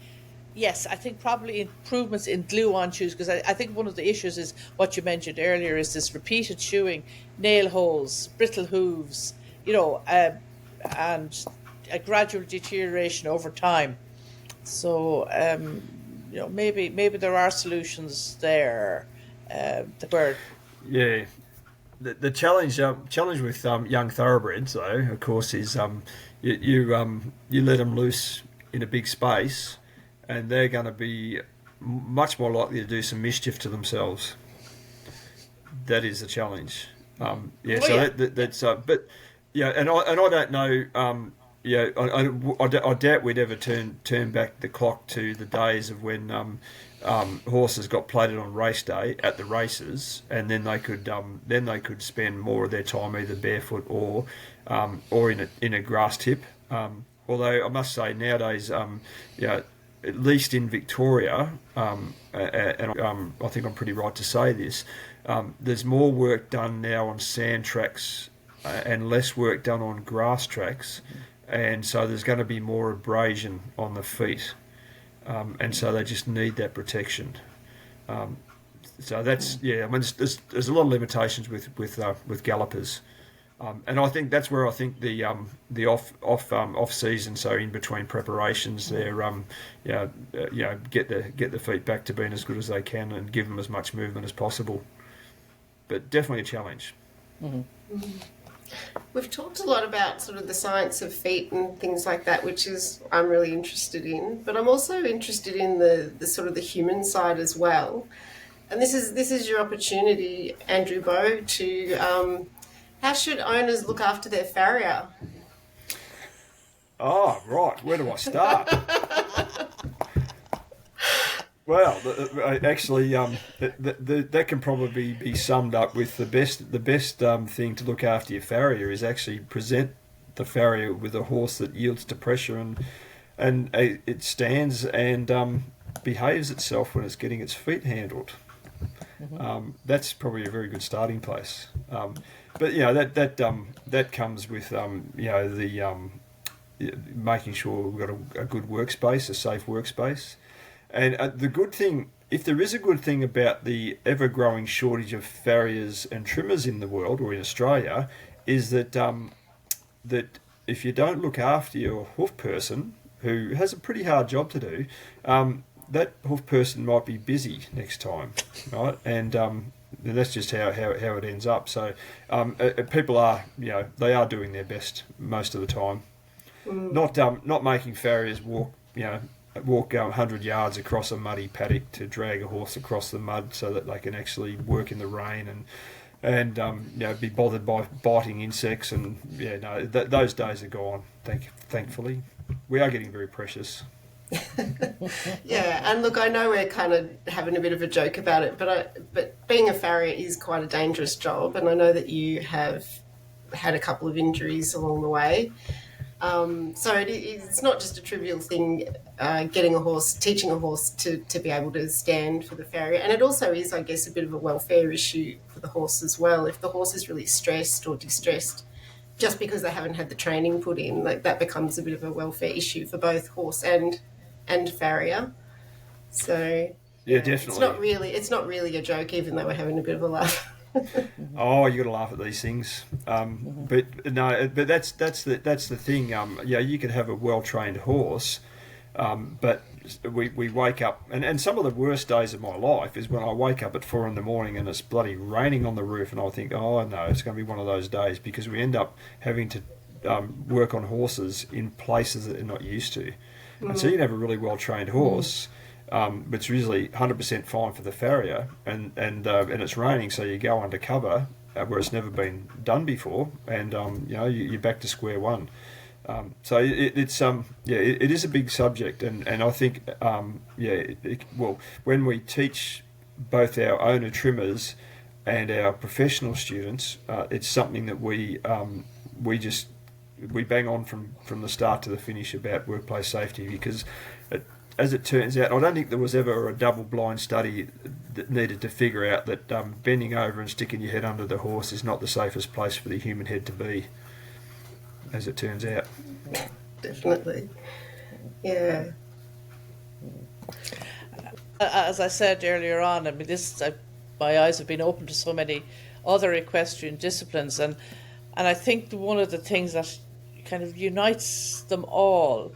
yes, I think probably improvements in glue-on shoes, because I think one of the issues is what you mentioned earlier, is this repeated shoeing, nail holes, brittle hooves, and a gradual deterioration over time. So. Maybe there are solutions there. Yeah, the challenge with young thoroughbreds, though, of course, is you let them loose in a big space, and they're going to be much more likely to do some mischief to themselves. That is the challenge. That's but yeah, and I don't know. I doubt we'd ever turn back the clock to the days of when horses got plated on race day at the races, and then they could spend more of their time either barefoot or in a grass tip. Although I must say nowadays, at least in Victoria, and I think I'm pretty right to say this, there's more work done now on sand tracks and less work done on grass tracks. And so there's going to be more abrasion on the feet, and so they just need that protection. So that's I mean, there's a lot of limitations with gallopers. And I think that's where I think the off season, so in between preparations, they're get the feet back to being as good as they can and give them as much movement as possible. But definitely a challenge. We've talked a lot about sort of the science of feet and things like that, which is I'm really interested in. But I'm also interested in the sort of the human side as well. And this is your opportunity, Andrew Bowe, to how should owners look after their farrier? Oh, right. Where do I start? Well, actually, that can probably be summed up with the best thing to look after your farrier is actually present the farrier with a horse that yields to pressure and it stands and behaves itself when it's getting its feet handled. That's probably a very good starting place. But that comes with making sure we've got a good workspace, a safe workspace. And the good thing, if there is a good thing about the ever-growing shortage of farriers and trimmers in the world, or in Australia, is that that if you don't look after your hoof person, who has a pretty hard job to do, that hoof person might be busy next time, right? And that's just how it ends up. So people are, they are doing their best most of the time. Not making farriers walk 100 yards across a muddy paddock to drag a horse across the mud so that they can actually work in the rain and be bothered by biting insects and those days are gone. Thankfully, we are getting very precious. Yeah, and look, I know we're kind of having a bit of a joke about it, but being a farrier is quite a dangerous job, and I know that you have had a couple of injuries along the way. So it's not just a trivial thing, teaching a horse to be able to stand for the farrier. And it also is, I guess, a bit of a welfare issue for the horse as well. If the horse is really stressed or distressed, just because they haven't had the training put in, like that becomes a bit of a welfare issue for both horse and farrier. So yeah, definitely. It's not really a joke, even though we're having a bit of a laugh. Oh, you got to laugh at these things. But that's the thing. You could have a well trained horse, but we wake up, and some of the worst days of my life is when I wake up at 4 a.m. and it's bloody raining on the roof, and I think, oh no, it's going to be one of those days, because we end up having to work on horses in places that they're not used to, and so you can have a really well trained horse. But it's usually 100% fine for the farrier, and it's raining, so you go under cover where it's never been done before, and you're back to square one. So it is a big subject, and I think when we teach both our owner trimmers and our professional students, it's something that we bang on from the start to the finish about workplace safety, because as it turns out, I don't think there was ever a double-blind study that needed to figure out that bending over and sticking your head under the horse is not the safest place for the human head to be, as it turns out. Definitely. Yeah. As I said earlier on, I mean, my eyes have been open to so many other equestrian disciplines, and I think one of the things that kind of unites them all,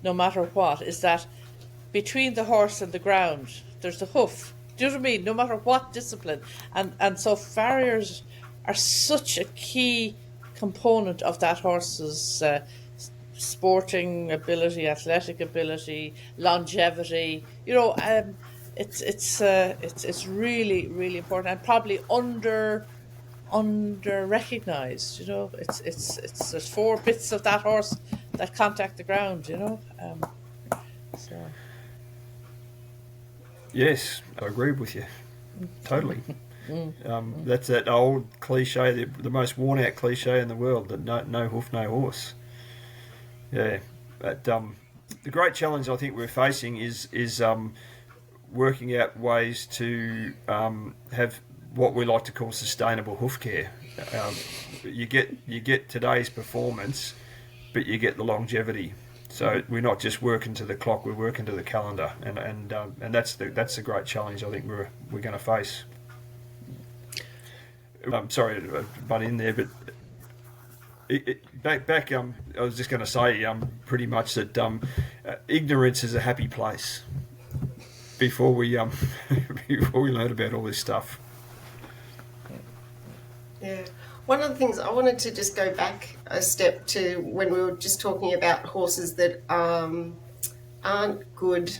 no matter what, is that between the horse and the ground, there's the hoof. Do you know what I mean? No matter what discipline. And so farriers are such a key component of that horse's sporting ability, athletic ability, longevity. It's really, really important, and probably under recognized. It's there's 4 bits of that horse that contact the ground. So. Yes, I agree with you. Totally. That's that old cliche, the most worn-out cliche in the world, that no hoof, no horse. Yeah. But the great challenge I think we're facing is working out ways to have what we like to call sustainable hoof care. You get today's performance, but you get the longevity. So we're not just working to the clock; we're working to the calendar, and that's the great challenge I think we're going to face. I'm sorry to butt in there, but back. I was just going to say, pretty much that ignorance is a happy place. Before we before we learn about all this stuff. Yeah. One of the things I wanted to just go back a step to when we were just talking about horses that aren't good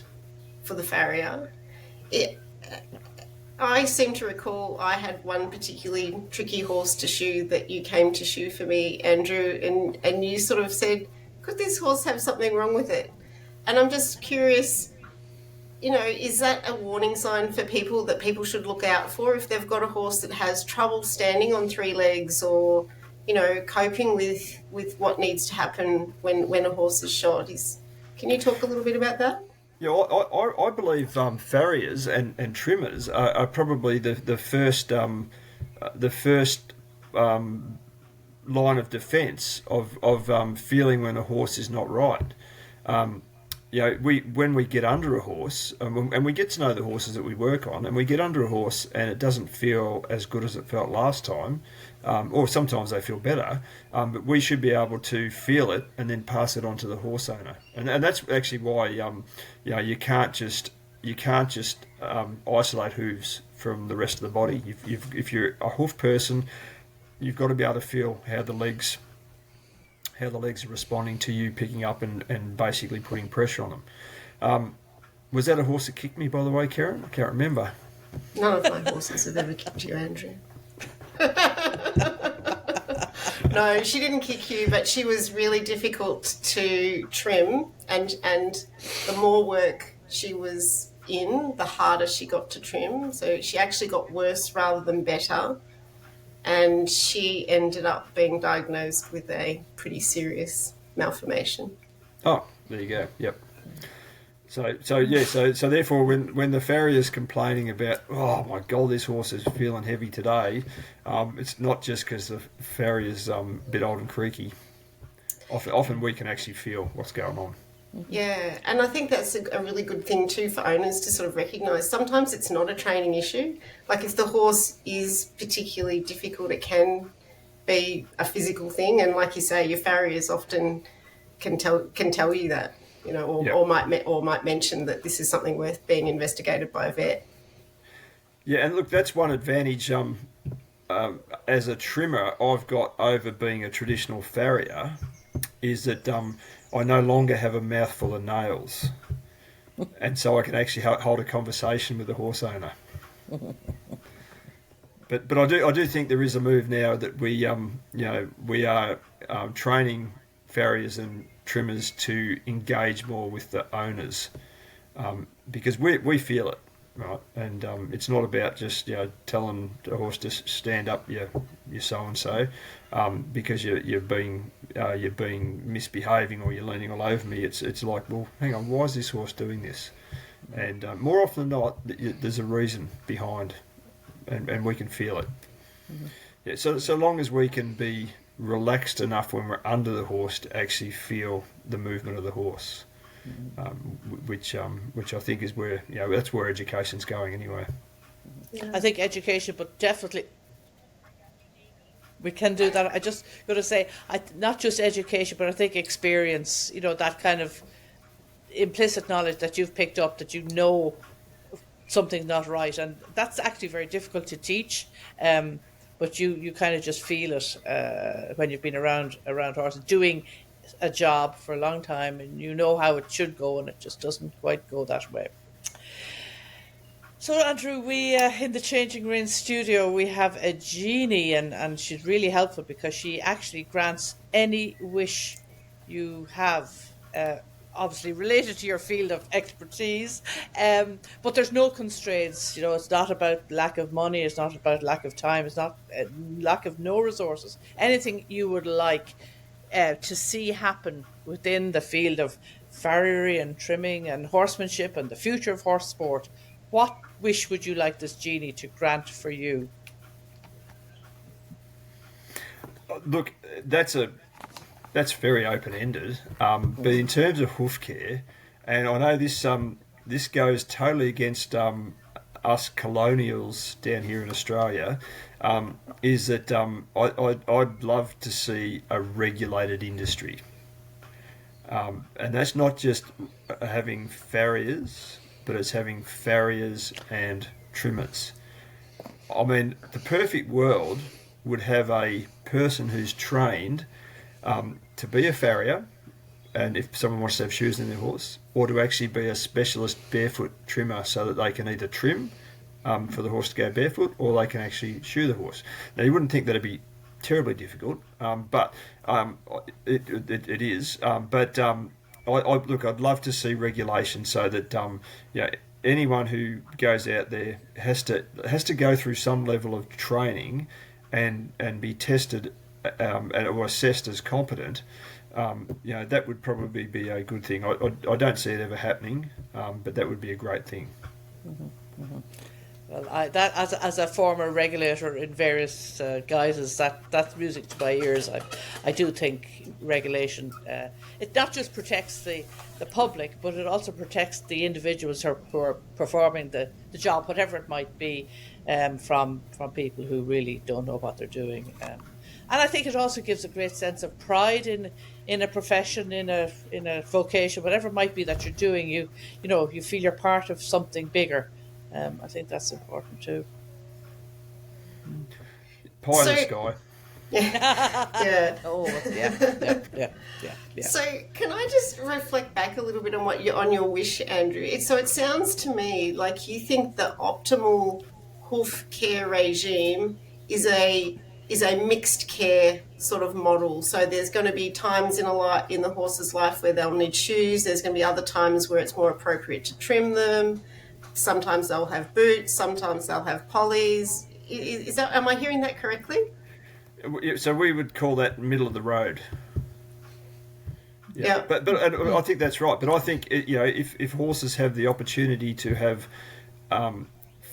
for the farrier. I seem to recall I had one particularly tricky horse to shoe that you came to shoe for me, Andrew, and you sort of said, could this horse have something wrong with it? And I'm just curious, is that a warning sign for people that people should look out for if they've got a horse that has trouble standing on three legs or, coping with what needs to happen when a horse is shod? Can you talk a little bit about that? Yeah, I believe farriers and trimmers are probably the first line of defence of feeling when a horse is not right. When we get under a horse and we get to know the horses that we work on, and we get under a horse and it doesn't feel as good as it felt last time, or sometimes they feel better, but we should be able to feel it and then pass it on to the horse owner, and that's actually why you can't just isolate hooves from the rest of the body. If you're a hoof person, you've got to be able to feel how the legs are responding to you picking up and basically putting pressure on them. Was that a horse that kicked me, by the way, Karen? I can't remember. None of my horses have ever kicked you, Andrew. No, she didn't kick you, but she was really difficult to trim, and the more work she was in, the harder she got to trim. So she actually got worse rather than better. And she ended up being diagnosed with a pretty serious malformation. Oh, there you go. Yep. So therefore, when the farrier's complaining about, oh my God, this horse is feeling heavy today, it's not just because the farrier's a bit old and creaky. Often we can actually feel what's going on. Yeah, and I think that's a really good thing too for owners to sort of recognise. Sometimes it's not a training issue. Like if the horse is particularly difficult, it can be a physical thing. And like you say, your farriers often can tell you that, or might mention that this is something worth being investigated by a vet. Yeah, and look, that's one advantage. As a trimmer, I've got over being a traditional farrier, is that I no longer have a mouthful of nails, and so I can actually hold a conversation with the horse owner. But I do think there is a move now that we are training farriers and trimmers to engage more with the owners, because we feel it, right? And it's not about just telling the horse to stand up, you so and so, because you're being misbehaving or you're leaning all over me. It's like, well, hang on, why is this horse doing this? And more often than not, there's a reason behind, and we can feel it. Mm-hmm. Yeah. So long as we can be relaxed enough when we're under the horse to actually feel the movement of the horse. Which I think is where that's where education's going anyway. Yeah. I think education, but definitely we can do that. I just got to say, not just education, but I think experience. That kind of implicit knowledge that you've picked up, that something's not right, and that's actually very difficult to teach. But you kind of just feel it when you've been around horses doing a job for a long time, and how it should go, and it just doesn't quite go that way. So Andrew, we in the Changing Rein studio, we have a genie, and she's really helpful because she actually grants any wish you have, obviously related to your field of expertise, but there's no constraints. It's not about lack of money, it's not about lack of time, it's not lack of no resources. Anything you would like to see happen within the field of farriery and trimming and horsemanship and the future of horse sport, what wish would you like this genie to grant for you? Look, that's very open-ended, but in terms of hoof care, and I know this goes totally against us colonials down here in Australia, is that I'd love to see a regulated industry. And that's not just having farriers, but it's having farriers and trimmers. I mean, the perfect world would have a person who's trained to be a farrier, and if someone wants to have shoes in their horse, or to actually be a specialist barefoot trimmer so that they can either trim for the horse to go barefoot, or they can actually shoe the horse. Now, you wouldn't think that'd be terribly difficult, but it is. Look, I'd love to see regulation so that anyone who goes out there has to go through some level of training and be tested or assessed as competent. That would probably be a good thing. I don't see it ever happening, but that would be a great thing. Mm-hmm. Mm-hmm. Well, as a former regulator in various guises, that's music to my ears. I do think regulation it not just protects the public, but it also protects the individuals who are performing the job, whatever it might be, from people who really don't know what they're doing. And I think it also gives a great sense of pride in a profession, in a vocation, whatever it might be that you're doing. You feel you're part of something bigger. I think that's important too. Pie in the sky. Yeah. Oh, yeah. So, can I just reflect back a little bit on your wish, Andrew? It sounds to me like you think the optimal hoof care regime is a mixed care sort of model. So there's going to be times in the horse's life where they'll need shoes. There's going to be other times where it's more appropriate to trim them. Sometimes they'll have boots. Sometimes they'll have polys. Am I hearing that correctly? So we would call that middle of the road. Yeah. But I think that's right. But I think if horses have the opportunity to have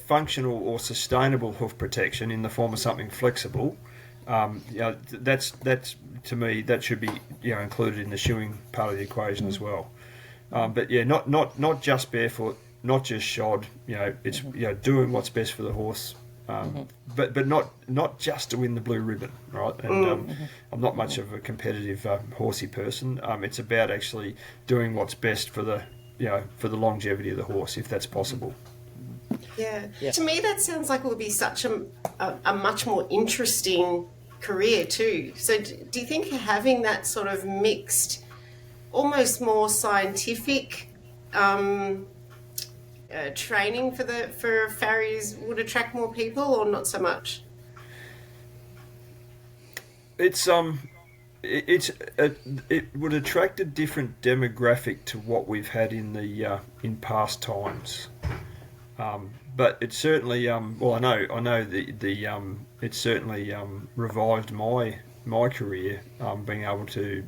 functional or sustainable hoof protection in the form of something flexible, that's to me that should be included in the shoeing part of the equation as well. But not just barefoot, not just shod. It's doing what's best for the horse. But not just to win the blue ribbon, right? And I'm not much of a competitive horsey person. It's about actually doing what's best for the longevity of the horse, if that's possible. Yeah. To me, that sounds like it would be such a much more interesting career too. So, do you think having that sort of mixed, almost more scientific training for farriers would attract more people, or not so much? It would attract a different demographic to what we've had in past times. But it certainly I know it certainly revived my career, being able to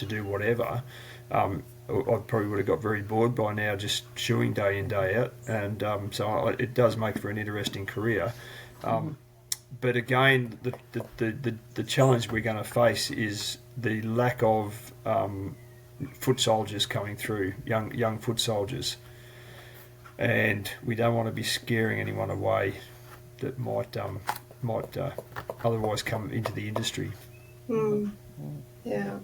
do whatever. I probably would have got very bored by now just shoeing day in, day out, and so it does make for an interesting career. But again, the challenge we're going to face is the lack of foot soldiers coming through, young foot soldiers, and we don't want to be scaring anyone away that might otherwise come into the industry. Yeah.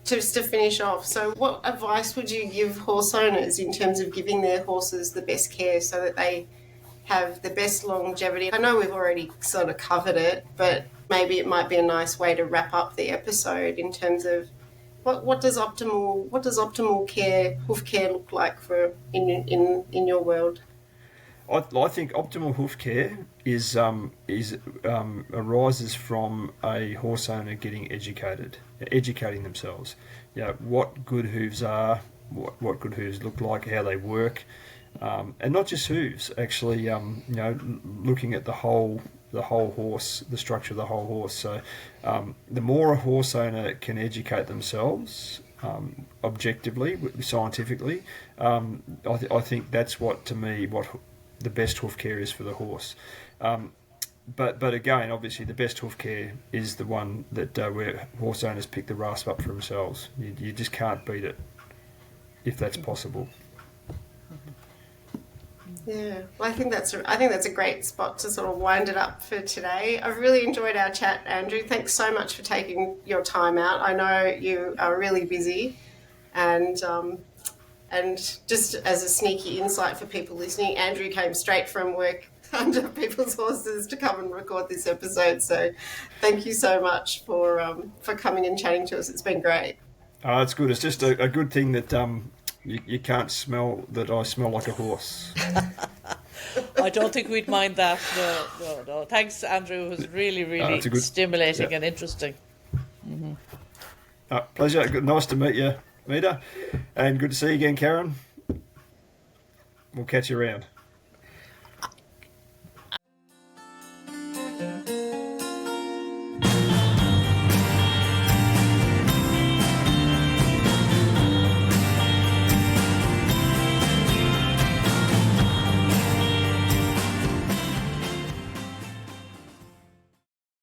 Just to finish off, so what advice would you give horse owners in terms of giving their horses the best care so that they have the best longevity? I know we've already sort of covered it, but maybe it might be a nice way to wrap up the episode in terms of what does optimal care, hoof care, look like for in your world? I think optimal hoof care arises from a horse owner educating themselves. What good hooves are, what good hooves look like, how they work, and not just hooves. Actually, looking at the whole horse, the structure of the whole horse. So, the more a horse owner can educate themselves objectively, scientifically, I think that's what the best hoof care is for the horse. But again, obviously, the best hoof care is the one that where horse owners pick the rasp up for themselves. You just can't beat it if that's possible. Yeah, well, I think that's a great spot to sort of wind it up for today. I've really enjoyed our chat, Andrew. Thanks so much for taking your time out. I know you are really busy, and just as a sneaky insight for people listening, Andrew came straight from work under people's horses to come and record this episode. So, thank you so much for coming and chatting to us. It's been great. It's good. It's just a good thing that you can't smell that I smell like a horse. I don't think we'd mind that. No. Thanks, Andrew. It was really, really stimulating and interesting. Pleasure. Good. Nice to meet you, Mita. And good to see you again, Karen. We'll catch you around.